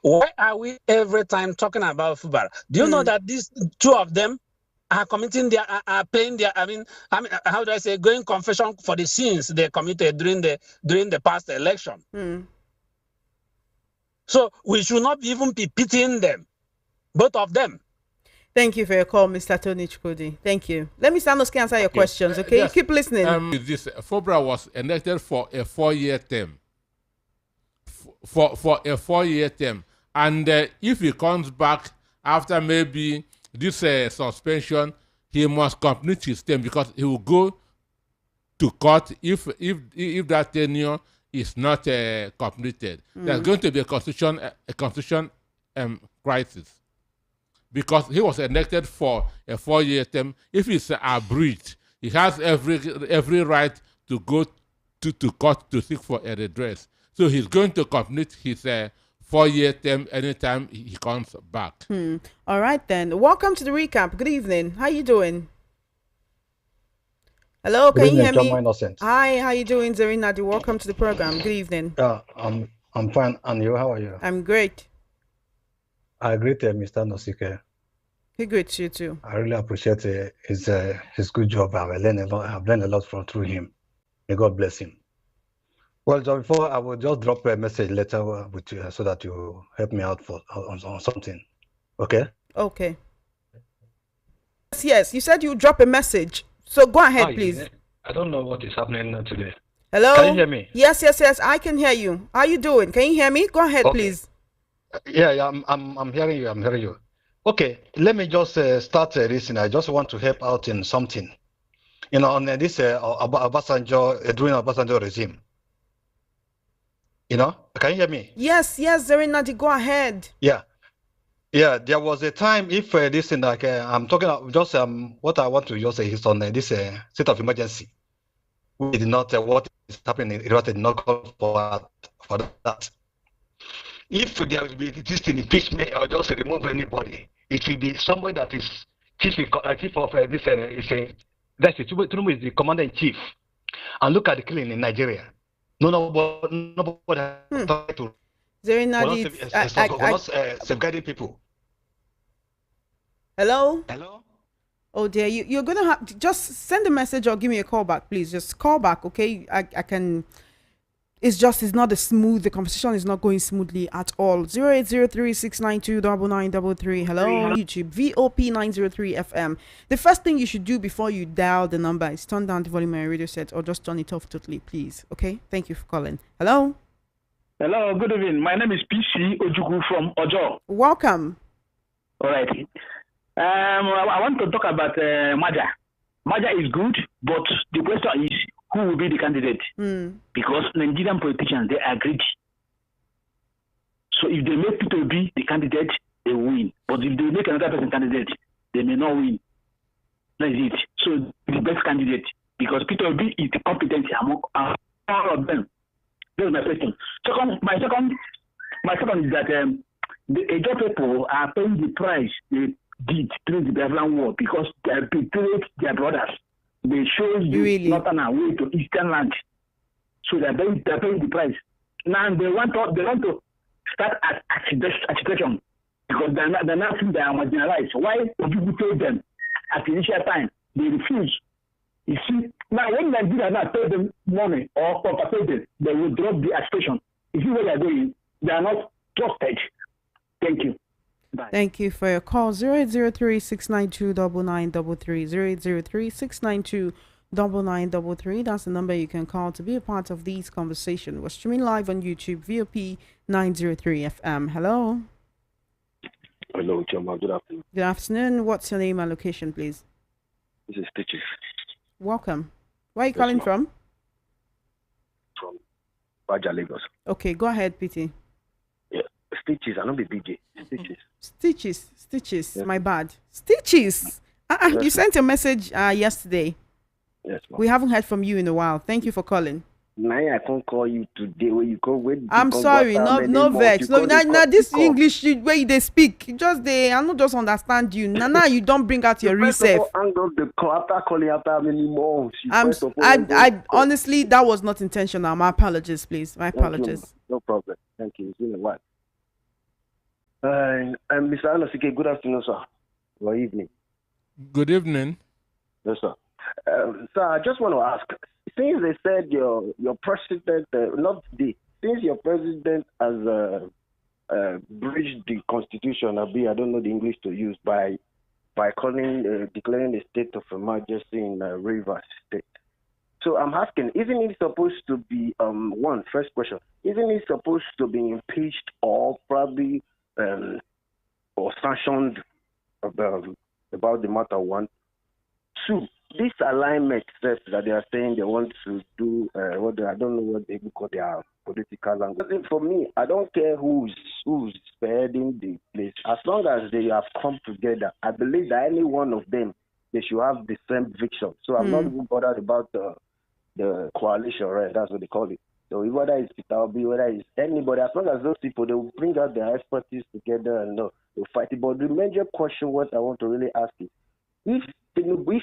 Why are we every time talking about Fubara? Do you know that these two of them are committing are paying their, I mean, how do I say, going confession for the sins they committed during the past election? So we should not even be pitying them, both of them. Thank you for your call, Mr. Tony Chukudi. Thank you. Let me Sanoski answer your questions, okay? Yes. Keep listening. This Fobra was elected for a 4-year term. For a 4-year term. And if he comes back after maybe this suspension, he must complete his term because he will go to court if that tenure is not completed. There's going to be a constitution crisis because he was elected for a 4-year term. If it's abridged, he has every right to go to court to seek for a redress. So he's going to complete his 4-year term anytime he comes back. All right then. Welcome to the recap. Good evening. How you doing? Hello, can you hear me? Innocent. Hi, how you doing, Zerinadi? Welcome to the program. Good evening. Yeah, I'm fine. And you, how are you? I'm great. I greet Mr. Nosike. He greets you too. I really appreciate his good job. I've learned a lot through him. May God bless him. Well, just before I will just drop a message later with you so that you help me out on something. Okay? Okay. Yes, you said you drop a message. So go ahead, please. I don't know what is happening today. Hello? Can you hear me? Yes, I can hear you. How you doing? Can you hear me? Go ahead, please. Yeah, I'm hearing you. Okay, let me just start this, and I just want to help out in something. You know, on this Obasanjo, during Obasanjo regime. You know, can you hear me? Yes, Zerinadi, go ahead. Yeah, there was a time if this thing like I'm talking about just what I want to just say is on this state of emergency. We did not what is happening in Iraq did not call for that. If there will be this impeachment or just remove anybody, it will be somebody that is chief of this that's Tinubu is the commander in chief. And look at the killing in Nigeria. Nobody has tried to. Zerinadi, we're not safeguarding people. Hello? Hello? Oh dear, you're gonna have to just send a message or give me a call back, please. Just call back, okay? I can. It's not as smooth. The conversation is not going smoothly at all. 0803-692-9933. Hello, YouTube. VOP903 FM. The first thing you should do before you dial the number is turn down the volume on your radio set or just turn it off totally, please. Okay? Thank you for calling. Hello? Hello, good evening. My name is PC Ojuku from Ojo. Welcome. All right. I want to talk about Maja. Maja is good, but the question is who will be the candidate? Because Nigerian politicians, they agreed. So if they make Peter be the candidate, they win. But if they make another person candidate, they may not win. That's it. So the best candidate, because Peter B is the competent among all of them. That's my question. My second is that the Edo people are paying the price they did during the Biafran War because they betrayed their brothers. They chose the northern way to eastern land. So they're paying the price. Now they want to start at agitation because they're not seeing they are marginalized. Why would you betray them at the initial time? They refuse. You see, now when Nigeria now pay them money or compensate them, they will drop the agitation. You see where they're going? They are not trusted. Thank you. Bye. Thank you for your call. 0803-692-9933. 0803-692-9933. That's the number you can call to be a part of these conversations. We're streaming live on YouTube, VOP 903 FM. Hello. Hello, Choma. Good afternoon. Good afternoon. What's your name and location, please? This is Stitches. Welcome. Where are you calling from? From Baja, Lagos. Okay, go ahead, PT. Yeah, Stitches. I know the BJ. Stitches. Stitches. My bad. Stitches. Yes, you sent a message yesterday. Yes, ma'am. We haven't heard from you in a while. Thank you for calling. Now I can't call you today. Where you go? I'm sorry. No vex. No, now this English where they speak. I don't just understand you. Now you don't bring out your real self. Hang up the call after calling after many months. I honestly, that was not intentional. My apologies, please. My apologies. No problem. Thank you. It's been a while. Mr. Anosike, good afternoon, sir. Good evening. Good evening. Yes, sir. Sir, I just want to ask, since they said your president, not today, since your president has bridge the constitution, I don't know the English to use, by declaring a state of emergency in Rivers State. So I'm asking, isn't it supposed to be first question, isn't it supposed to be impeached or probably or sanctioned about the matter? One, two, this alignment steps that they are saying they want to do, I don't know what they call their political language. For me, I don't care who's spearheading the place. As long as they have come together, I believe that any one of them, they should have the same vision. So I'm not even bothered about the coalition, right? That's what they call it. So whether it's Peter Obi, whether it's anybody, as long as those people, they will bring out their expertise together and they'll fight it. But the major question, what I want to really ask is, if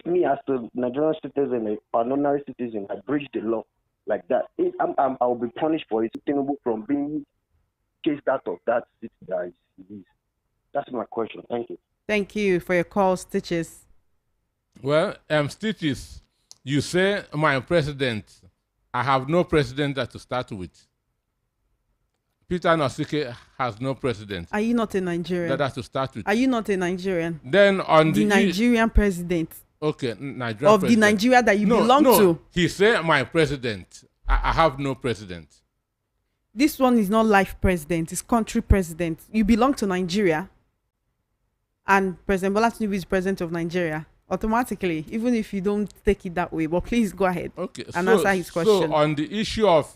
me as a Nigerian citizen, an ordinary citizen, I breach the law like that, I'll be punished for it, from being chased out of that city that is. That's my question. Thank you. Thank you for your call, Stitches. Well, Stitches, you say my president. I have no president to start with. Peter Nosike has no president. Are you not a Nigerian? That's to start with. Are you not a Nigerian? Then on the Nigerian president. Okay, Nigerian of president. The Nigeria that you belong to. He said my president. I have no president. This one is not life president. It's country president. You belong to Nigeria. And President Bola Tinubu is president of Nigeria. Automatically, even if you don't take it that way. But please go ahead and answer his question. So on the issue of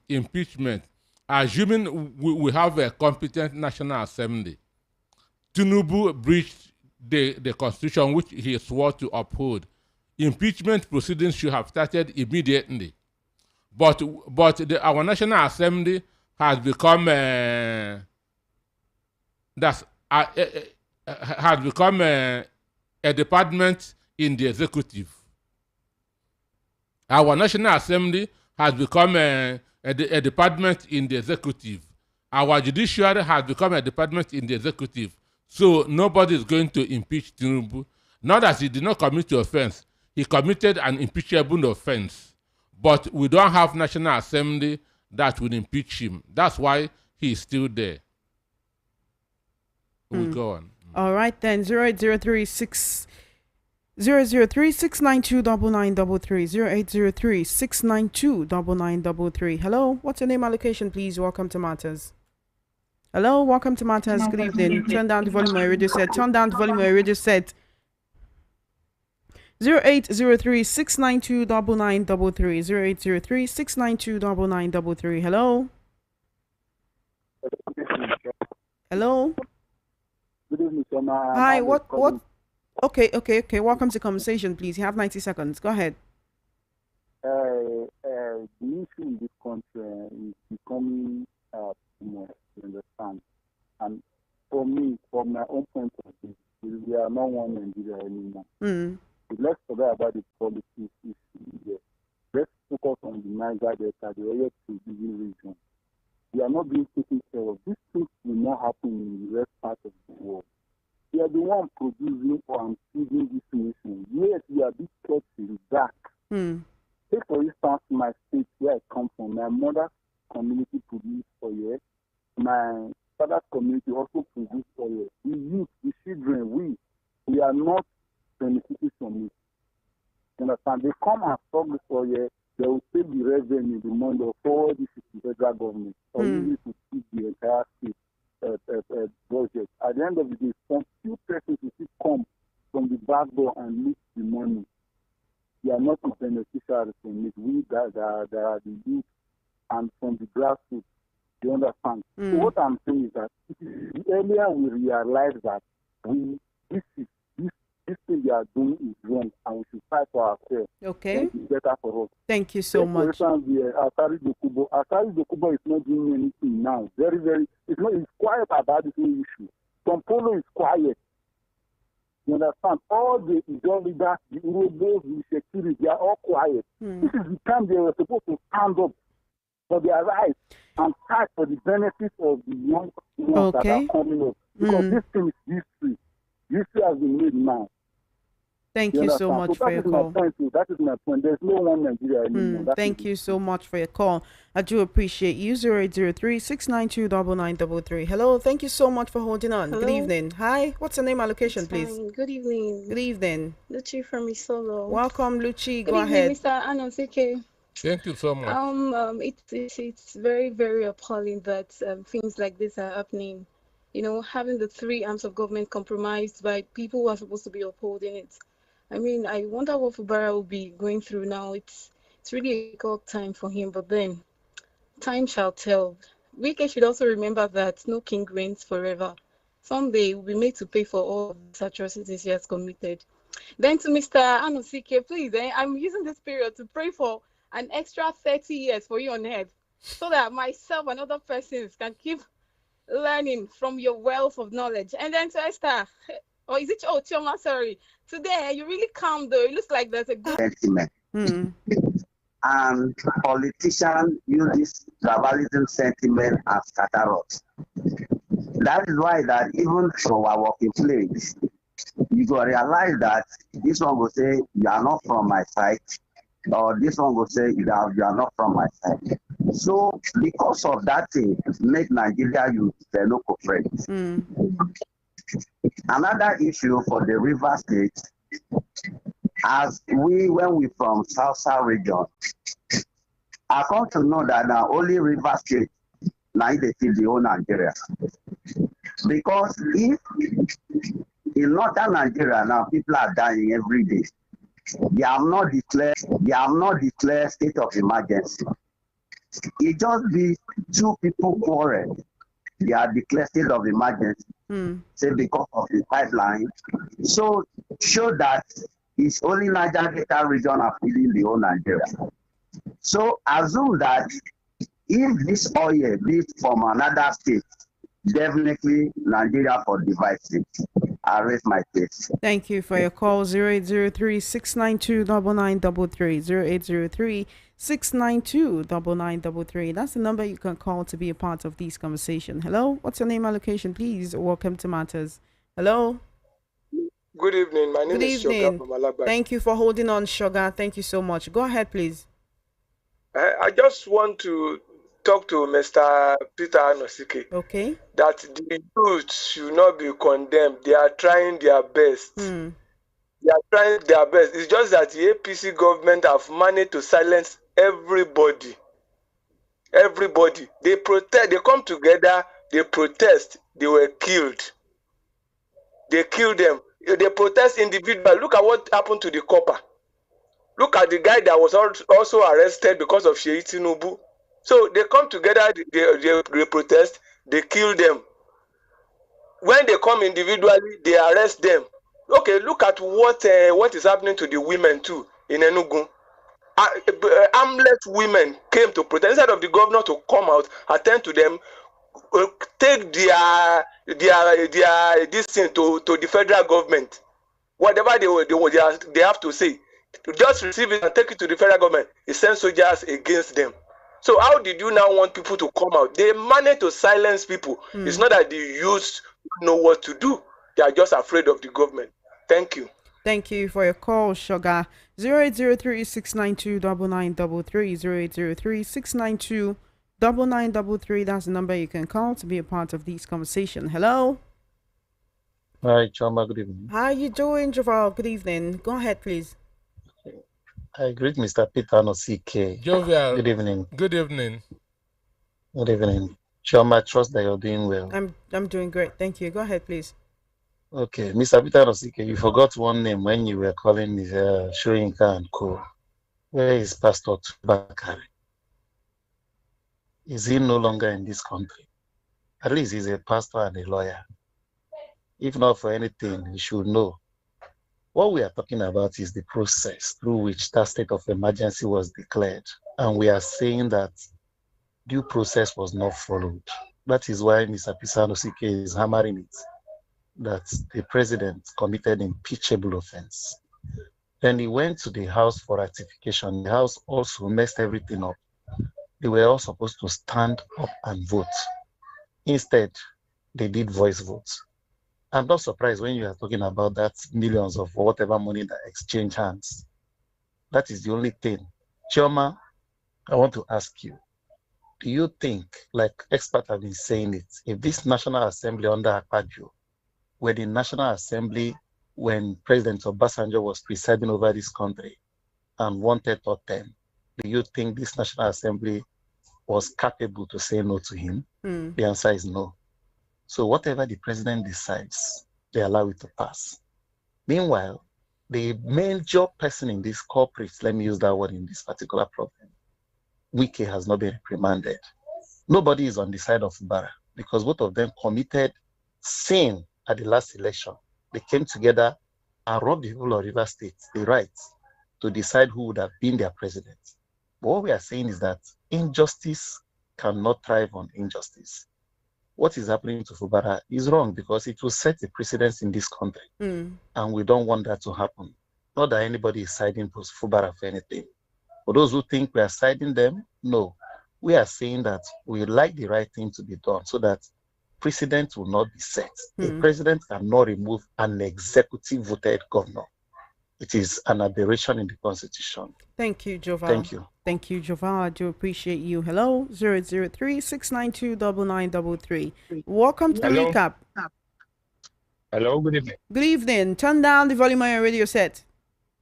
impeachment, assuming we have a competent National Assembly, Tinubu breached the Constitution which he swore to uphold. Impeachment proceedings should have started immediately. But our National Assembly has become a department in the executive. Our National Assembly has become a department in the executive. Our judiciary has become a department in the executive. So nobody is going to impeach Tinubu. Not that he did not commit the offense. He committed an impeachable offense. But we don't have National Assembly that will impeach him. That's why he's still there. We'll go on. All right then. 08036 003-692-9933 0803692-9933. Hello, what's your name and location, please? Welcome to Matters. Hello, welcome to Matters. Good evening. Turn down the volume of your radio set. Turn down the volume of your radio set. 0803-692-9933 0803-692-9933. Hello. Hello. Good evening, sir. Hi. What? Okay. Welcome to conversation, please. You have 90 seconds. Go ahead. The issue in this country is becoming you understand. And for me, from my own point of view, we are not one Nigeria anymore. Let's forget about the politics issue here. Let's focus on the Niger Delta, the Oyo region. We are not being taken care of. These things will not happen in the rest part of the world. We are the one producing and feeding this nation. Yes, we are big kept in dark. Take for instance my state where I come from. My mother's community produced oil. My father's community also produced oil. The youth, the children, we are not benefiting from it. You understand? They come and stop this oil. They will take the revenue, the money, or forward this to the federal government, or use it to feed the entire state budget. At the end of the day, some few persons will come from the back door and lift the money. We are not the beneficiaries from it. We that are the youth and from the grassroots. You understand? So what I'm saying is that the earlier we realize that this thing we are doing is wrong and we should fight for ourselves. Okay. It's better for us. Thank you so much. For instance, Asari Dokubo is not doing anything now. Very, very, it's quiet about this issue. Tompolo is quiet. You understand? All the leaders, the Urobos, the security, they are all quiet. This is the time they were supposed to stand up for their rights and fight for the benefits of the young ones that are coming up. Because this thing is history. History has been made now. Thank you so much for your call. That is my point. There's no one Nigeria anymore. Thank you so much for your call. I do appreciate you. 0803-692-9933. Hello, thank you so much for holding on. Hello. Good evening. Hi, what's your name and location, please? Good evening. Good evening. Luchi from Isolo. Welcome, Luchi. Good Go evening, ahead. Mr. Anosike. Thank you so much. It's very, very appalling that things like this are happening. You know, having the three arms of government compromised by people who are supposed to be upholding it. I mean, I wonder what Fubara will be going through now. It's really a difficult time for him, but then time shall tell. Wike should also remember that no king reigns forever. Someday we'll be made to pay for all of the atrocities he has committed. Then to Mr. Anosike, please, I'm using this period to pray for an extra 30 years for you on earth, so that myself and other persons can keep learning from your wealth of knowledge. And then to Esther, or is it Chioma? Sorry. Today you really calm though. It looks like there's a good sentiment. And politicians use this tribalism sentiment as scatter us. That is why that even from our working place, you go realize that this one will say you are not from my side, or this one will say you are not from my side. So because of that thing, make Nigeria use the local friends. Another issue for the River State, as when we from South region, I come to know that now only River State now they see the whole Nigeria. Because if in northern Nigeria now people are dying every day, they have not declared state of emergency. It just be two people quarrel. They are declared state of emergency, say because of the pipeline. So show that it's only Niger Delta region are feeding the whole Nigeria. So assume that if this oil be from another state, definitely Nigeria for devices. I raise my case. Thank you for your call. 0803-692-9933. 0803-692-9933. That's the number you can call to be a part of this conversation. Hello, what's your name and location, please? Welcome to Matters. Hello. Good evening. My name is Shoga from Alaba. Thank you for holding on, Shoga. Thank you so much. Go ahead, please. I just want to talk to Mr. Peter Anosike. Okay. That the youth should not be condemned. They are trying their best. They are trying their best. It's just that the APC government have managed to silence everybody. Everybody. They protest. They come together. They protest. They were killed. They killed them. They protest individually. Look at what happened to the copper. Look at the guy that was also arrested because of Sheyi Tinubu. So they come together, they protest, they kill them. When they come individually, they arrest them. Okay, look at what is happening to the women too in Enugu. Armless women came to protest instead of the governor to come out, attend to them, take their this thing to the federal government. Whatever they have to say, to just receive it and take it to the federal government, it sends soldiers against them. So how did you now want people to come out? They managed to silence people. It's not that the youth know what to do. They are just afraid of the government. Thank you. Thank you for your call, Sugar. 0803-692-9933. 0803-692-9933. That's the number you can call to be a part of this conversation. Hello. Hi, Choma. Good evening. How are you doing, Joval? Good evening. Go ahead, please. I greet Mr. Peter Anosike. Jovial. Good evening. Good evening. Good evening. Choma, I trust that you're doing well. I'm doing great. Thank you. Go ahead, please. Okay, Mr. Peter Anosike, you forgot one name when you were calling me Shoyinka and Co. Where is Pastor Bakari? Is he no longer in this country? At least he's a pastor and a lawyer. If not for anything, he should know. What we are talking about is the process through which that state of emergency was declared. And we are saying that due process was not followed. That is why Mr. Peter Anosike is hammering it, that the president committed impeachable offense. Then he went to the House for ratification. The House also messed everything up. They were all supposed to stand up and vote. Instead, they did voice votes. I'm not surprised when you are talking about that millions of whatever money that exchange hands. That is the only thing. Chioma, I want to ask you, do you think, like experts have been saying it, if this National Assembly under Akpabio, where the National Assembly, when President Obasanjo was presiding over this country and wanted to term, do you think this National Assembly was capable to say no to him? The answer is no. So whatever the president decides, they allow it to pass. Meanwhile, the major person in this corporate, let me use that word in this particular problem, Wike has not been reprimanded. Nobody is on the side of Fubara because both of them committed sin at the last election. They came together and robbed the people of River State the right to decide who would have been their president. But what we are saying is that injustice cannot thrive on injustice. What is happening to Fubara is wrong because it will set a precedence in this country. And we don't want that to happen. Not that anybody is siding for Fubara for anything. For those who think we are siding them, no. We are saying that we like the right thing to be done so that precedent will not be set. A president cannot remove an executive voted governor. It is an aberration in the constitution. Thank you, Joval. Thank you. Thank you, Joval. I do appreciate you. Hello, 003-692-9933. Welcome to the recap. Hello, good evening. Good evening. Turn down the volume on your radio set.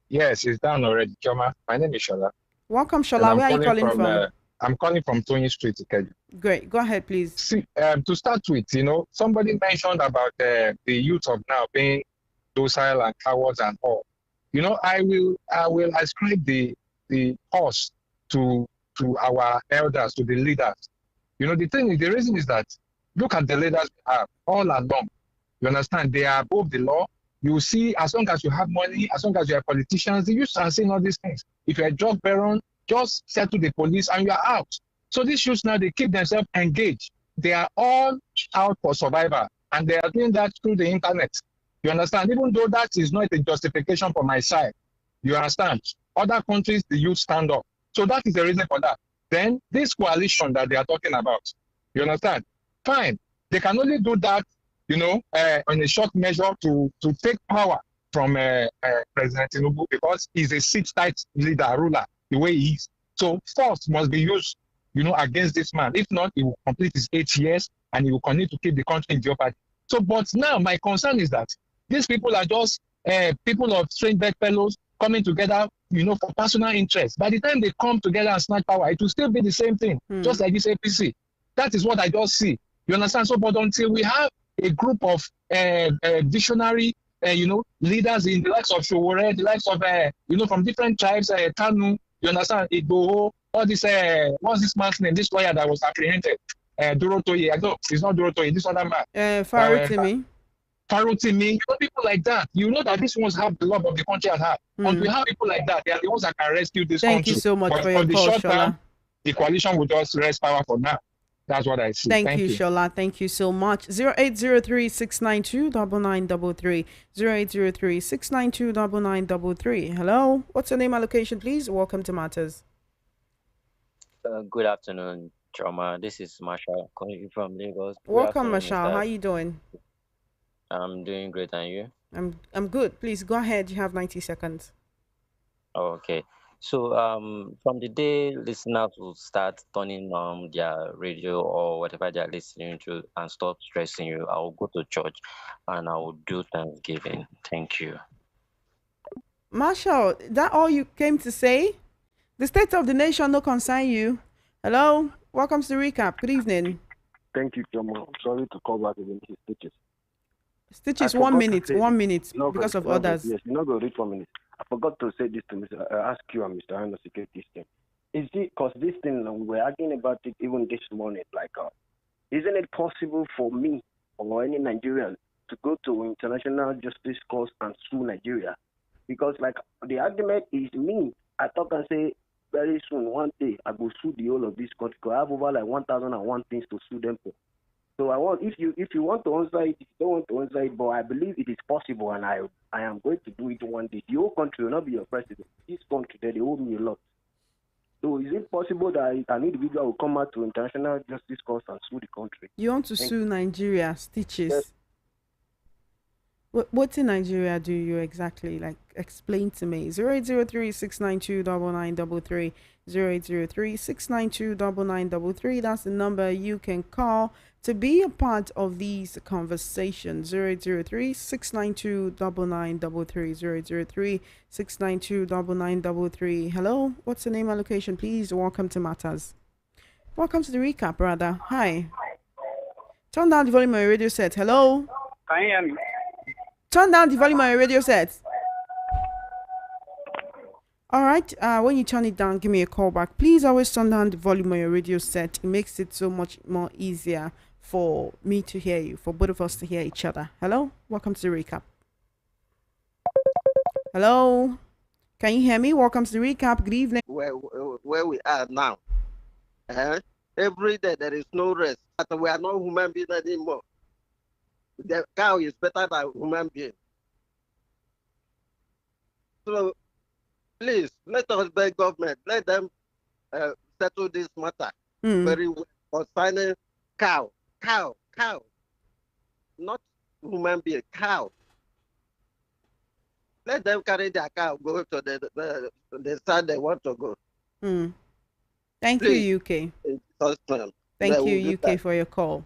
Yes, it's down already. Choma, my name is Shola. Welcome, Shola. Where are you calling from? I'm calling from Tony Street, Ikeja. Great. Go ahead, please. See, to start with, somebody mentioned about the youth of now being docile and cowards and all. I will ascribe the cause to our elders, to the leaders. The reason is that look at the leaders we have all along. You understand? They are above the law. You see, as long as you have money, as long as you are politicians, they used to saying all these things. If you're a drug baron, just settle the police and you're out. So these youths now, they keep themselves engaged. They are all out for survival. And they are doing that through the internet. You understand? Even though that is not a justification for my side. You understand? Other countries, the youth stand up. So that is the reason for that. Then this coalition that they are talking about, you understand? Fine. They can only do that, on a short measure to take power from President Enugu because he's a sit-tight leader, ruler, the way he is. So force must be used, against this man. If not, he will complete his 8 years and he will continue to keep the country in jeopardy. So, but now my concern is that these people are just people of strange bedfellows coming together, for personal interest. By the time they come together and snatch power, it will still be the same thing, just like this APC. That is what I just see. You understand? So, but until we have a group of visionary, leaders in the likes of Showore, the likes of, from different tribes, Kanu, you understand? Igboho, all this, what's this man's name? This lawyer that was apprehended, Dorotoye. I know it's not Dorotoye, this other man. Farotimi. Farotimi, people like that. You know that these ones have the love of the country at heart. Until we have people like that, they are the ones that can rescue this country. Thank you so much but for your call, short Shola. term, the coalition will just rest power for now. That's what I see. Thank you, Shola. Thank you so much. 0803-692-9933. 0803-692-9933. Hello. What's your name and location, please? Welcome to Matters. Good afternoon, Choma. This is Marshall calling you from Lagos. Welcome, Marshall. How are you doing? I'm doing great, and you? I'm good. Please go ahead. You have 90 seconds. Okay. So from the day listeners will start turning on their radio or whatever they're listening to and stop stressing you, I will go to church and I will do Thanksgiving. Thank you. Marshall, that all you came to say? The state of the nation no concern you. Hello, welcome to the recap. Good evening. Thank you, John. Sorry to call back again. Stitches. Stitches, 1 minute, because of others. Yes, you're not going to read 4 minutes. I forgot to say this to Mr. Ask you and Mr. Hano Security this thing. Is it because this thing we were arguing about it even this morning? Like, isn't it possible for me or any Nigerian to go to international justice court and sue Nigeria? Because like the argument is me. I thought I say very soon one day I will sue the whole of this country. I have over like 1,001 things to sue them for. So I want if you want to answer it, if you don't want to answer it, but I believe it is possible, and I am going to do it one day. The whole country will not be your president. This country, they owe me a lot. So is it possible that an individual will come out to international justice court and sue the country? You want to sue Nigeria, Stitches? Yes. What in Nigeria do you exactly like? Explain to me. 0803-692-9933. 0803-692-9933. That's the number you can call to be a part of these conversations. 0803-692-9933. 0803-692-9933. Hello, what's the name and location, please? Welcome to Matters. Welcome to the recap, brother. Hi. Turn down the volume on your radio set. Hello. Can you hear me? Turn down the volume on your radio set. All right. When you turn it down, give me a call back. Please always turn down the volume on your radio set. It makes it so much more easier for me to hear you, for both of us to hear each other. Hello. Welcome to the recap. Hello. Can you hear me? Welcome to the recap. Good evening. Where we are now. Every day there is no rest. But we are not human beings anymore. The cow is better than human being. So please let us beg government, let them settle this matter very well concerning cow, not human being, cow. Let them carry their cow, go to the side they want to go. Thank Please. you, UK. Thank you, UK, for your call.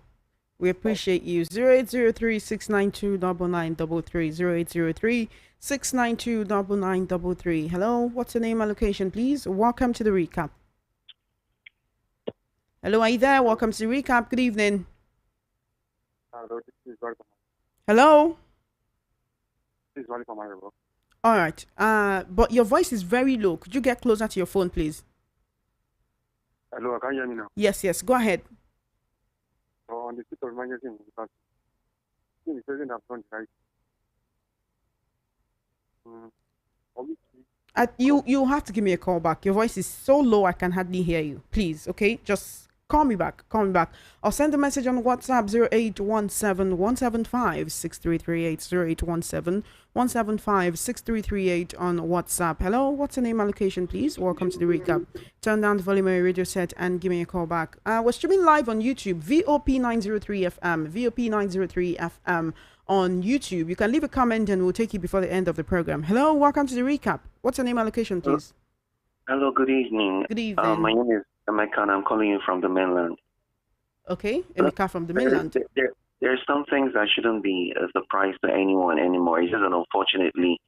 We appreciate you. 0803-692-9933. 0803-692-9933. Hello, what's your name and location, please? Welcome to the recap. Hello, are you there? Welcome to the recap. Good evening. Hello. All right. But your voice is very low. Could you get closer to your phone, please? Hello, can you hear me now? Yes. Go ahead. On the state of emergency in the country, the president has done right. You have to give me a call back. Your voice is so low I can hardly hear you. Please, okay? Just call me back. Or send a message on WhatsApp 0817-175-6338. 0817-175-6338 on WhatsApp. Hello, what's your name and location, please? Welcome to the recap. Turn down the volume of your radio set and give me a call back. We're streaming live on YouTube, VOP903 FM, VOP903 FM on YouTube. You can leave a comment and we'll take you before the end of the program. Hello, welcome to the recap. What's your name and location, please? Hello, good evening. Good evening. My name is Emeka and I'm calling you from the mainland. Okay, Emeka from the mainland. There are some things that shouldn't be a surprise to anyone anymore. It's just that unfortunately,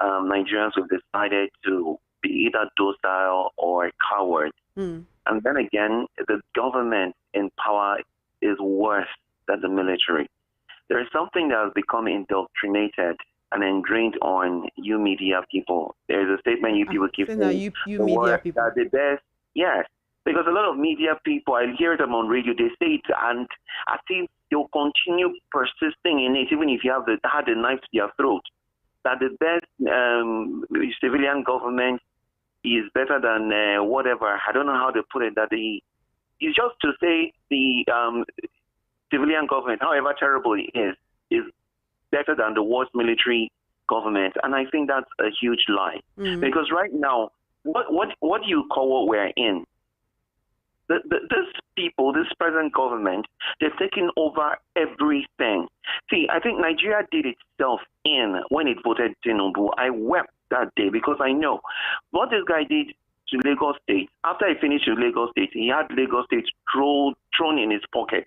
Nigerians have decided to be either docile or cowards. And then again, the government in power is worse than the military. There is something that has become indoctrinated and ingrained on you media people. There's a statement you people keep saying. You media people. That the best, yes. Because a lot of media people, I hear them on radio, they say it, and I think they'll continue persisting in it, even if you had a knife to their throat. That the best civilian government is better than whatever. I don't know how to put it. It's just to say the civilian government, however terrible it is better than the worst military government. And I think that's a huge lie. Because right now, what do you call what we're in? This present government, they've taken over everything. See, I think Nigeria did itself in when it voted Tinubu. I wept that day because I know what this guy did to Lagos State. After he finished with Lagos State, he had Lagos State thrown in his pocket.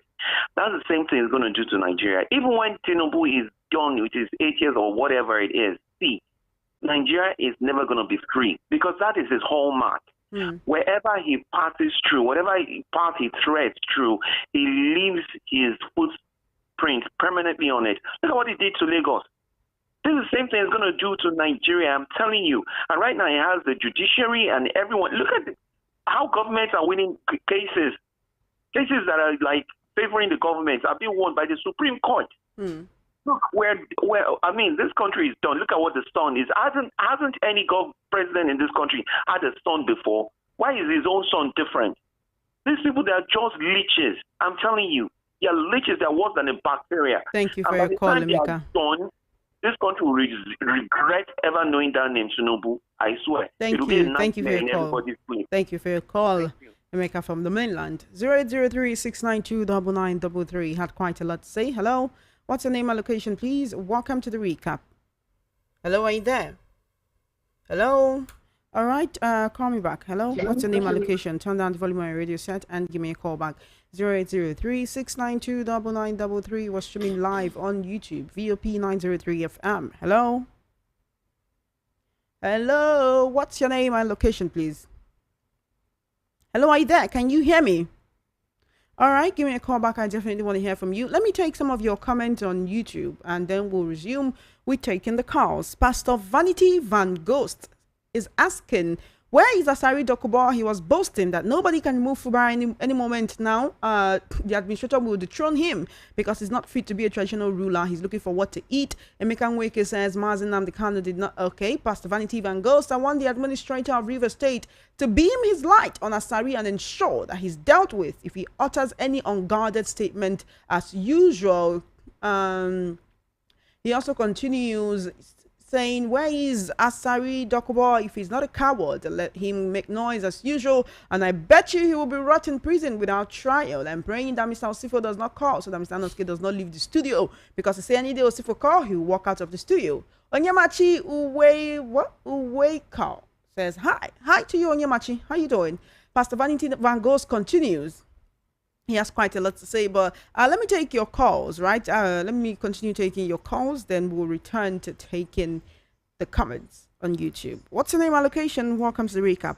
That's the same thing he's going to do to Nigeria. Even when Tinubu is done with his 8 years or whatever it is, see, Nigeria is never going to be free because that is his hallmark. Wherever he passes through, whatever path he treads through, he leaves his footprint permanently on it. Look at what he did to Lagos. This is the same thing he's going to do to Nigeria, I'm telling you. And right now he has the judiciary and everyone. Look at how governments are winning cases. Cases that are like favoring the government are being won by the Supreme Court. Look where this country is done. Look at what the son is. Hasn't any president in this country had a son before? Why is his own son different? These people, they are just leeches. I'm telling you, they are leeches. They're worse than a bacteria. Thank you for your call, Emeka. This country will regret ever knowing that name, Tinubu. I swear. Thank you for your call. Thank you for your call, Emeka from the mainland. 0803-692-9933. Had quite a lot to say. Hello. What's your name and location, please? Welcome to the recap. Hello, are you there? Hello? All right, call me back. Hello? What's your name and location? Turn down the volume on your radio set and give me a call back. 0803-692-9933. We're streaming live on YouTube, VOP 903 FM. Hello? Hello? What's your name and location, please? Hello, are you there? Can you hear me? All right, give me a call back. I definitely want to hear from you. Let me take some of your comments on YouTube, and then we'll resume with taking the calls. Pastor Vanity Van Ghost is asking, where is Asari Dokubo? He was boasting that nobody can remove Fubara any moment now. The administrator will dethrone him because he's not fit to be a traditional ruler. He's looking for what to eat. Emeka Nweke says Mazi Nnamdi Kanu did not. Okay, Pastor Vanity Van Ghost, I want the administrator of River State to beam his light on Asari and ensure that he's dealt with if he utters any unguarded statement as usual. He also continues saying, where is Asari Dokubo? If he's not a coward, let him make noise as usual, and I bet you he will be rot in prison without trial. I'm praying that Mr. Osifo does not call, so that Mr. Anosuke does not leave the studio, because he say any day Osifo call, he will walk out of the studio. Onyemachi Uwe call says, hi to you, Onyemachi, how you doing? Pastor Vanity Van Gogh continues. He has quite a lot to say, but let me take your calls, right? Let me continue taking your calls, then we'll return to taking the comments on YouTube. What's your name and location? Welcome to the recap.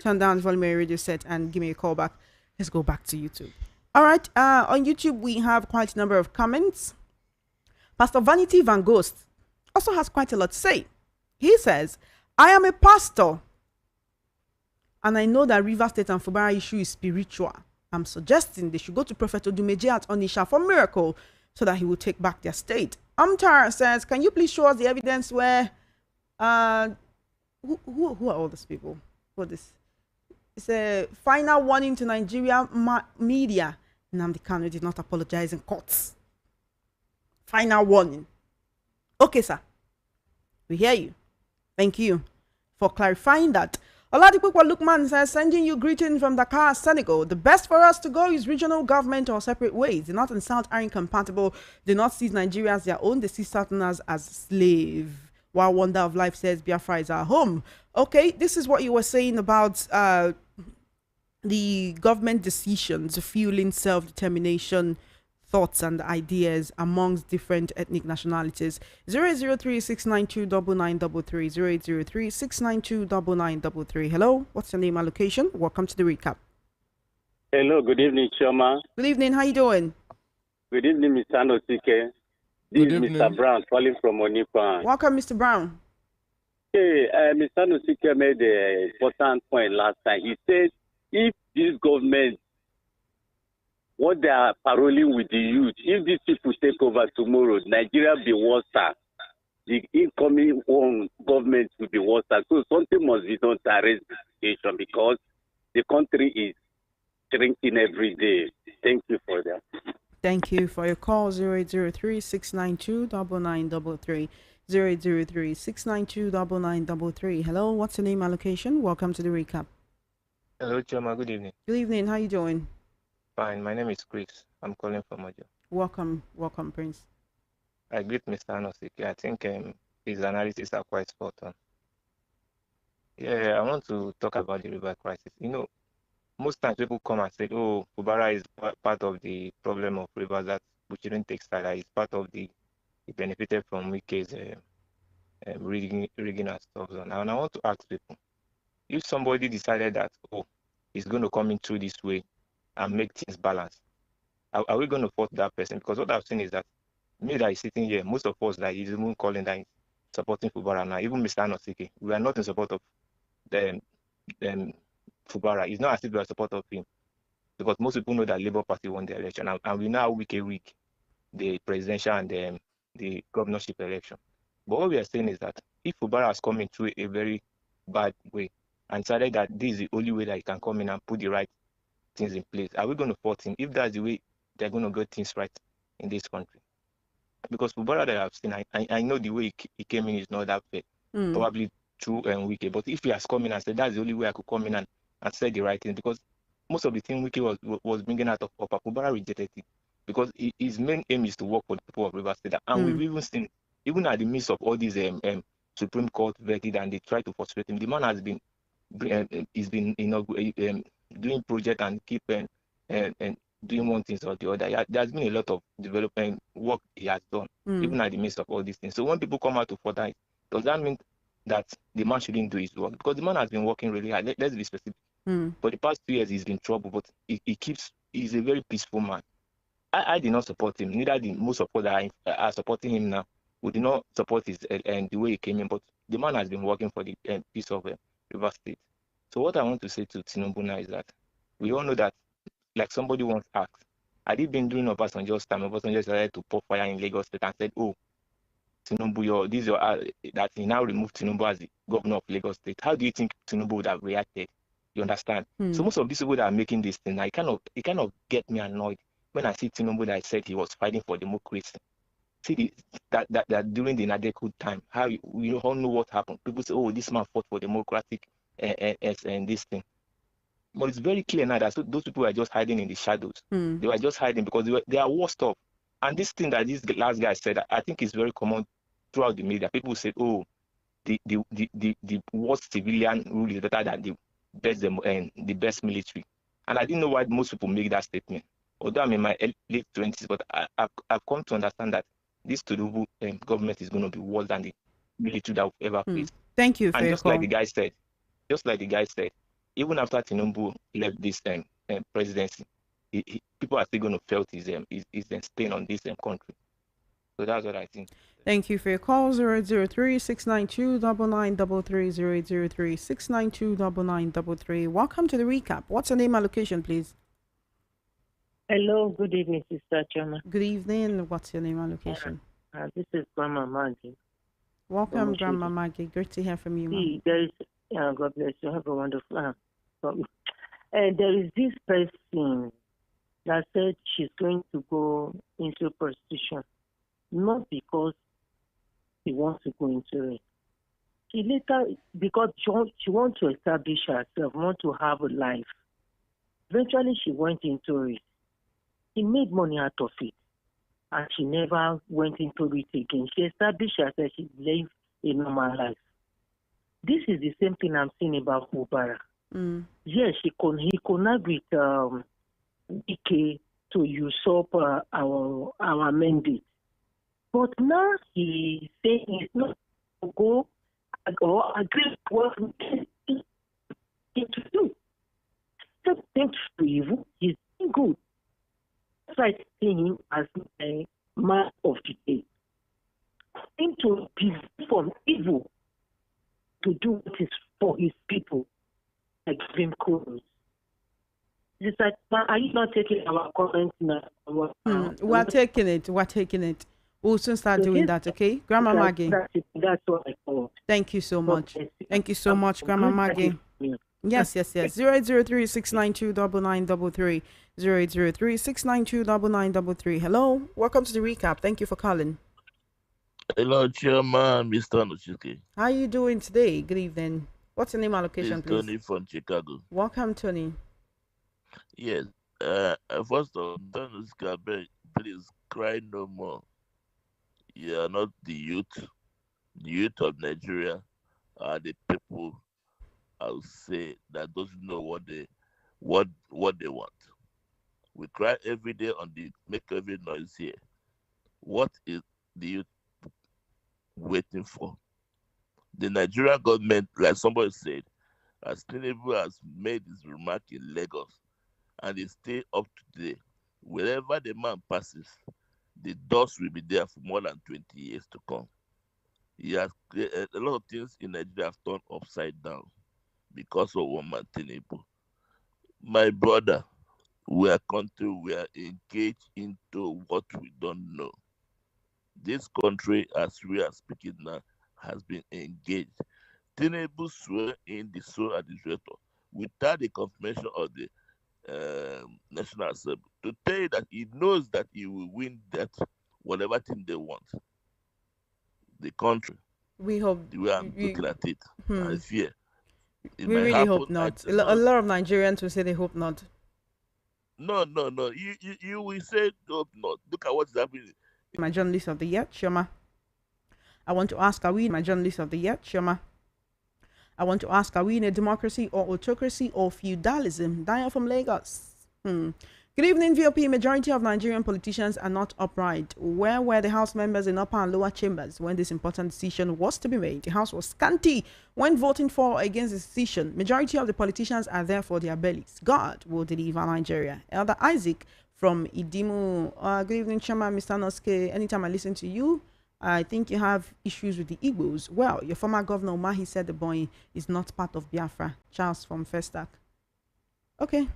Turn down the volume of your radio set and give me a call back. Let's go back to YouTube. All right, on YouTube, we have quite a number of comments. Pastor Vanity Van Ghost also has quite a lot to say. He says, I am a pastor, and I know that River State and Fubara issue is spiritual. I'm suggesting they should go to Prophet Odumeje at Onisha for miracle so that he will take back their state. Amtar says, can you please show us the evidence where who are all these people? What this? It's a final warning to Nigeria media. Nnamdi Kanu did not apologize in courts. Final warning. Okay, sir. We hear you. Thank you for clarifying that. Oladipupa Lukman says, sending you greetings from Dakar, Senegal. The best for us to go is regional government or separate ways. The North and South are incompatible. Do not see Nigeria as their own. They see Southerners as slave. While Wonder of Life says, Biafra is our home. Okay, this is what you were saying about the government decisions fueling self-determination thoughts and ideas amongst different ethnic nationalities. 08036929933 08036929933. Hello, what's your name and location? Welcome to the recap. Hello, good evening, Choma. Good evening, how you doing? Good evening, Mr. Anosike. This is Mr. Brown calling from Onipan. Welcome, Mr. Brown. Hey, Mr. Anosike made an important point last time. He said if this government, what they are paroling with the youth, if these people take over tomorrow, Nigeria will be worse. The incoming government will be worse. So something must be done to arrest the situation because the country is shrinking every day. Thank you for that. Thank you for your call. 0803-692-9933. 0803-692-9933. Hello, what's your name and location? Welcome to the recap. Hello, Choma. Good evening. Good evening. How you doing? Fine. My name is Chris. I'm calling from Ojo. Welcome, Prince. I greet Mr. Anosike. I think his analysis are quite spot on. Yeah, I want to talk about the river crisis. You know, most times people come and say, oh, Fubara is part of the problem of rivers that we shouldn't take side. It's part of the it benefited from Wike's rigging and stuff. And I want to ask people, if somebody decided that, oh, it's going to come in through this way and make things balanced, are we going to fault that person? Because what I've seen is that me that is sitting here, most of us that is even calling that supporting Fubara now, even Mr. Anosike, we are not in support of the Fubara. It's not as if we are in support of him, because most people know that Labour Party won the election, and we know Wike rig the presidential and the governorship election. But what we are saying is that if Fubara has come into a very bad way and decided that this is the only way that he can come in and put the right things in place, are we going to fault him if that's the way they're going to get things right in this country? Because Fubara that I've seen, I know the way he came in is not that fair, probably true and Wike. But if he has come in and said that's the only way I could come in and, say the right thing, because most of the thing Wike was bringing out of Fubara rejected it. So if he has come in and said that's the only way I could come in and say the right thing, because most of the thing Wike was bringing out of Fubara rejected it. So if he has come in and said that's the only way I could come in and say the right thing, because most of the thing Wike was bringing out of Fubara rejected it. So if he has come in and said that's the only way I could come in and say the right thing, because most of the thing Wike was bringing out of Fubara rejected it. because his main aim is to work for the people of Rivers State. And we've even seen, even at the midst of all these Supreme Court verdict, and they try to frustrate him, the man has been doing project and keep and doing one thing or the other. There's been a lot of development work he has done, even at the midst of all these things. So when people come out to further it, does that mean that the man shouldn't do his work? Because the man has been working really hard. Let's be specific. For the past 2 years, he's been in trouble, but he's a very peaceful man. I did not support him. Neither did most support that are supporting him now. We did not support his and the way he came in, but the man has been working for the peace of Rivers State. So what I want to say to Tinubu now is that we all know that, like somebody once asked, had he been doing Obasanjo's time, Obasanjo decided to pour fire in Lagos State and said, "Oh, Tinubu, that he now removed Tinubu as the governor of Lagos State." How do you think Tinubu would have reacted? You understand? So most of these people that are making this thing, it kind of get me annoyed when I see Tinubu that said he was fighting for democracy. See that during the Nadeku time, how we all know what happened. People say, "Oh, this man fought for democratic and this thing." But it's very clear now that those people are just hiding in the shadows. They were just hiding because they are worst off. And this thing that this last guy said, I think is very common throughout the media. People say, "Oh, the worst civilian rule is better than the best military." And I didn't know why most people make that statement. Although I'm in my late 20s, but I've come to understand that this Tinubu government is going to be worse than the military that we've ever faced. Thank you, and just like the guy said, even after Tinubu left this presidency, people are still going to felt his stain on this country. So that's what I think. Thank you for your call. 003-692-9933, 003-692-9933. Welcome to the recap. What's your name and location, please? Hello, good evening, Sister Choma. Good evening. What's your name and location? This is Grandma Maggie. Welcome, Grandma Maggie. Great to hear from you. There is, God bless you. Have a wonderful there is this person that said she's going to go into prostitution, not because she wants to go into it. She later, because she wants to establish herself, want to have a life. Eventually, she went into it. She made money out of it, and she never went into it again. She established herself. She lived a normal life. This is the same thing I'm saying about Mubarak. Yes, he connect with DK to usurp our mandate. But now he's saying he's not to go or agree what we can to do. Stop thanks to evil, he's doing good. That's why I see him as a man of the day. Him to be from evil to do what is for his people, like Supreme Court. It's like, are you not taking our comments now? We're taking it. We'll soon start doing that, okay? Grandma Maggie. That's what I thought. Thank you so much. Thank you so much, Grandma Maggie. Yes. 0803-692-9933. 0803-692-9933. Hello. Welcome to the recap. Thank you for calling. Hello, Chairman, Mr. Nochike. How are you doing today? Good evening. What's your name and location, please? Tony from Chicago. Welcome, Tony. Yes. First of all, Mr. please cry no more. You are not the youth. The youth of Nigeria are the people, I'll say, that doesn't know what they want. We cry every day make every noise here. What is the youth waiting for? The Nigerian government, like somebody said, as Tinubu has made his remark in Lagos, and they stay up to today. Wherever the man passes, the dust will be there for more than 20 years to come. He has a lot of things in Nigeria have turned upside down because of one man, Tinubu. My brother, we are engaged into what we don't know. This country, as we are speaking now, has been engaged. Tinubu swear in the sole administrator without the confirmation of the National Assembly to tell you that he knows that he will win that whatever thing they want. The country. We hope. The way I'm looking at it, I fear. We really hope not. A lot of Nigerians will say they hope not. No, no, no. You will say hope not. Look at what's happening. My journalist of the year, Shoma. I want to ask, are we my journalist of the year, Shoma? I want to ask, are we in a democracy or autocracy or feudalism? Daniel from Lagos. Good evening, VOP. Majority of Nigerian politicians are not upright. Where were the House members in upper and lower chambers when this important decision was to be made? The House was scanty when voting for or against the decision. Majority of the politicians are there for their bellies. God will deliver Nigeria. Elder Isaac from Idimu. Good evening, Chairman, Mr. Noske. Anytime I listen to you, I think you have issues with the Igbos. Well, your former governor, Mahi, said the boy is not part of Biafra. Charles from Festac. Okay.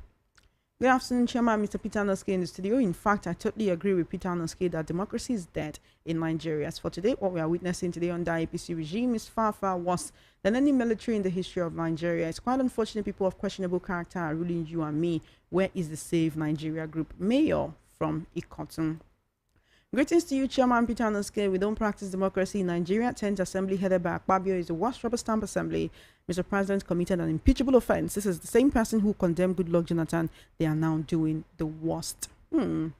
Good afternoon, Chairman, Mr. Peter Noske in the studio. In fact, I totally agree with Peter Noske that democracy is dead in Nigeria. As for today, what we are witnessing today under APC regime is far, far worse than any military in the history of Nigeria. It's quite unfortunate people of questionable character are ruling you and me. Where is the Save Nigeria group? Mayor from Ikoton. Greetings to you, Chairman Peter Noske. We don't practice democracy in Nigeria. 10th Assembly headed by Akpabio is the worst rubber stamp assembly. Mr. President committed an impeachable offense. This is the same person who condemned Goodluck Jonathan. They are now doing the worst. Good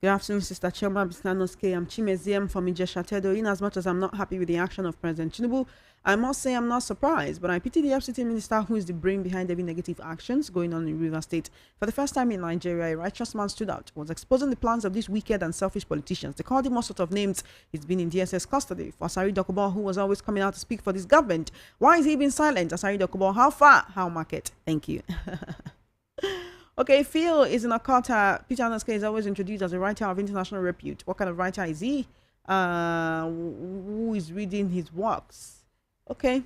afternoon, Sister Chairman Peter Noske. I'm Chimeziam from Ijeshatedo. In as much as I'm not happy with the action of President Tinubu, I must say I'm not surprised, but I pity the FCT minister who is the brain behind every negative actions going on in River State. For the first time in Nigeria, a righteous man stood out, was exposing the plans of these wicked and selfish politicians. They called him all sorts of names. He's been in DSS custody. For Asari Dokubo, who was always coming out to speak for this government, why is he being silent? Asari Dokubo, how far? How market? Thank you. Okay, Phil is in Okota. Peter Noske is always introduced as a writer of international repute. What kind of writer is he? Who is reading his works? Okay.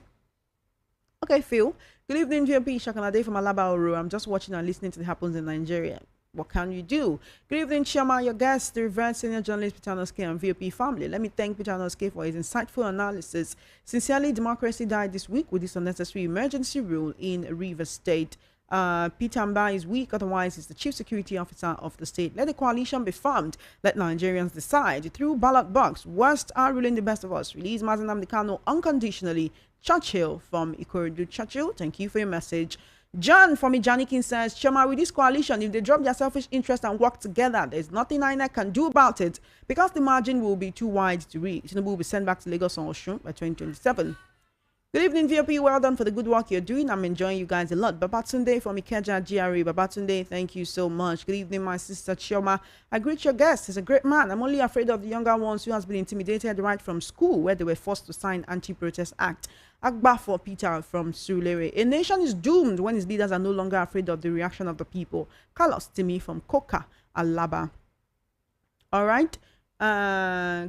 Okay, Phil. Good evening, VP Shakanade from Alaba Oro. I'm just watching and listening to the happens in Nigeria. What can you do? Good evening, Chairman, your guest, the revered senior journalist Peter Noske and VP family. Let me thank Peter Noske for his insightful analysis. Sincerely, democracy died this week with this unnecessary emergency rule in Rivers State. Peter Mba is weak, otherwise he's the chief security officer of the state. Let the coalition be formed. Let Nigerians decide. Through ballot box, worst are ruling the best of us. Release Mazen Nnamdi Kanu unconditionally. Churchill from Ikorodu. Churchill, thank you for your message. John from Ijanikin says, Chairman, with this coalition, if they drop their selfish interest and work together, there's nothing INEC can do about it because the margin will be too wide to reach. Tinubu will be sent back to Lagos on Osun by 2027. Good evening, VP. Well done for the good work you're doing. I'm enjoying you guys a lot. Babatunde from Ikeja GRE. Babatunde, thank you so much. Good evening, my sister Chioma. I greet your guest. He's a great man. I'm only afraid of the younger ones who has been intimidated right from school where they were forced to sign anti-protest act. Akbar for Peter from Surulere. A nation is doomed when its leaders are no longer afraid of the reaction of the people. Carlos Timi from Koka, Alaba. All right.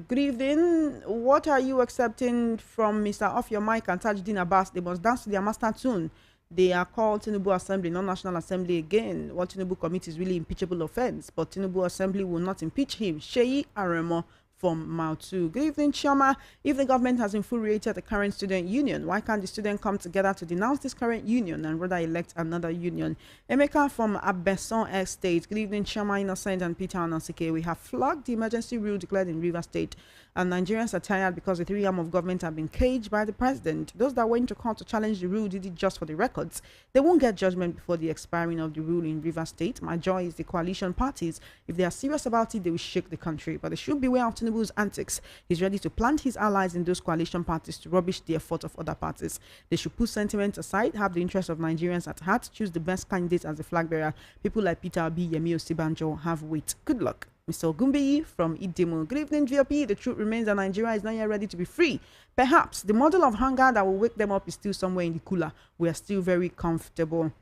Good evening. What are you accepting from Mr. Off Your Mic and Tajuddin Abbas? They must dance to their master tune. They are called Tinubu Assembly, not National Assembly again. What Tinubu commits is really impeachable offense, but Tinubu Assembly will not impeach him. Sheyi Aremo from Mautu. Good evening, Chama. If the government has infuriated the current student union, why can't the students come together to denounce this current union and rather elect another union? Emeka from Abeson Estate. Good evening, Chama, Innocent, and Peter Anosike. We have flagged the emergency rule declared in River State, and Nigerians are tired because the three arms of government have been caged by the president. Those that went to court to challenge the rule did it just for the records. They won't get judgment before the expiring of the rule in River State. My joy is the coalition parties. If they are serious about it, they will shake the country. But they should beware of Tinubu's antics. He's ready to plant his allies in those coalition parties to rubbish the effort of other parties. They should put sentiment aside, have the interests of Nigerians at heart, choose the best candidate as the flag bearer. People like Peter Obi, Yemi Osibanjo have weight. Good luck. Mr. Ogumbeyi from Idemo. Good evening, VOP. The truth remains that Nigeria is not yet ready to be free. Perhaps the model of hunger that will wake them up is still somewhere in the cooler. We are still very comfortable.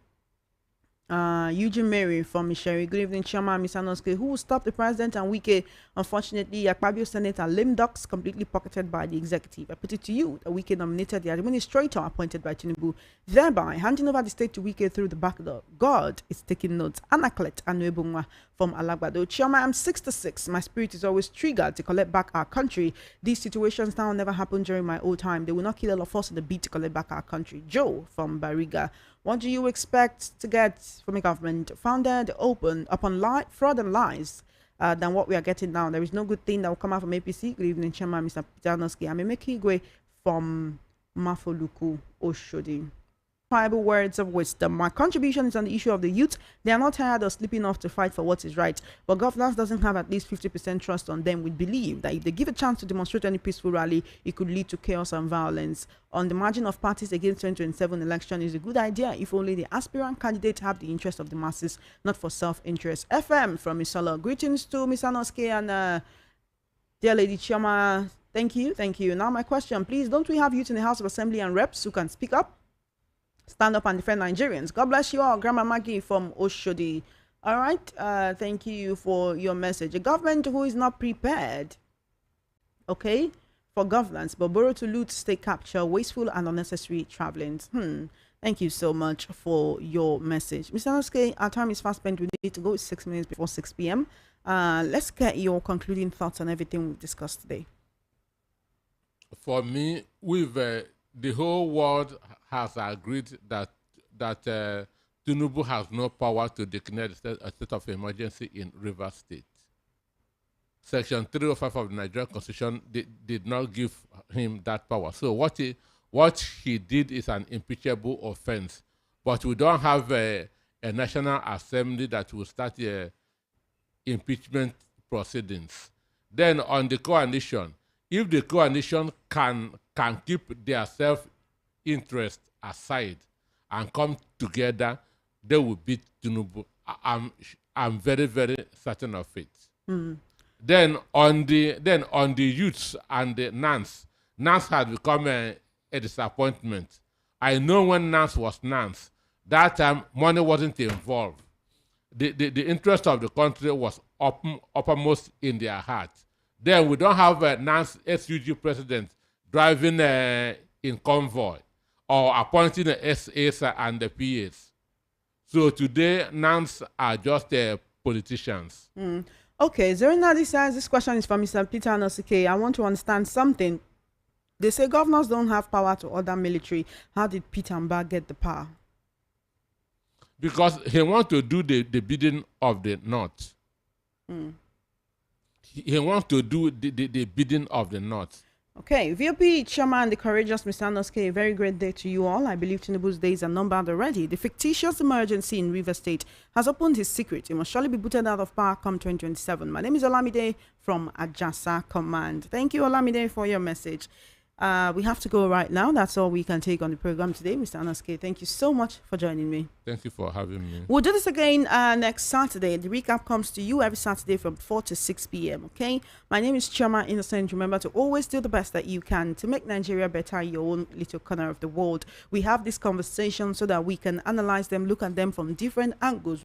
Eugene Mary from Misheri. Good evening, Chairman Mr. Noske. Who will stop the president and Wike? Unfortunately, Akpabio Senate are lame ducks completely pocketed by the executive. I put it to you that Wike nominated the administrator appointed by Tinubu, thereby handing over the state to Wike through the back door. God is taking notes. Anaklet Anuebunwa from Alagbado. Chairman, I'm 66. My spirit is always triggered to collect back our country. These situations now never happened during my old time. They will not kill all of us in the beat to collect back our country. Joe from Bariga. What do you expect to get from a government founded open upon fraud and lies than what we are getting now? There is no good thing that will come out from APC. Good evening, Chairman Mr. Peter Noske. I'm Emeka Igwe from Mafoluku, Oshodi. unquantifiable words of wisdom. My contribution is on the issue of the youth. They are not tired or sleeping off to fight for what is right. But governance doesn't have at least 50% trust on them. We believe that if they give a chance to demonstrate any peaceful rally, it could lead to chaos and violence. On the margin of parties against 2027 election is a good idea if only the aspirant candidates have the interest of the masses, not for self-interest. FM from Misala. Greetings to Miss Anoske and dear Lady Chioma. Thank you. Thank you. Now my question, please, don't we have youth in the House of Assembly and Reps who can speak up, stand up and defend Nigerians? God bless you all. Grandma Maggie from Oshodi. All right. Thank you for your message. A government who is not prepared, okay, for governance, but borrow to loot, state capture, wasteful and unnecessary travelings. Thank you so much for your message. Mr. Noske, our time is fast spent. We need to go 6 minutes before 6 p.m. Let's get your concluding thoughts on everything we've discussed today. For me, the whole world has agreed that Tinubu has no power to declare a state of emergency in Rivers State. Section 305 of the Nigerian Constitution did not give him that power. So what he did is an impeachable offense. But we don't have a National Assembly that will start impeachment proceedings. Then on the coalition, if the coalition can keep their self-interest aside and come together, they will beat Tinubu. I'm very, very certain of it. Then on the youths and the NANs has become a disappointment. I know when NANs was NANs, that time money wasn't involved. The interest of the country was uppermost in their heart. Then we don't have a NANS SUG president driving in convoy or appointing the SAs and the PAs. So today, NANS are just politicians. Okay, Zerinadi says this question is from Mr. Peter Nosike. I want to understand something. They say governors don't have power to order military. How did Peter Mba get the power? Because he wants to do the bidding of the North. He wants to do the bidding of the North. Okay, VOP Chairman, the courageous Mr. Noske, a very great day to you all. I believe Tinubu's days are numbered already. The fictitious emergency in River State has opened his secret. He must surely be booted out of power come 2027. My name is Olamide from Ajasa Command. Thank you, Olamide, for your message. We have to go right now. That's all we can take on the program today. Mr. Anaske, thank you so much for joining me. Thank you for having me. We'll do this again next Saturday. The recap comes to you every Saturday from 4 to 6 p.m. Okay? My name is Choma Innocent. Remember to always do the best that you can to make Nigeria better in your own little corner of the world. We have this conversation so that we can analyze them, look at them from different angles.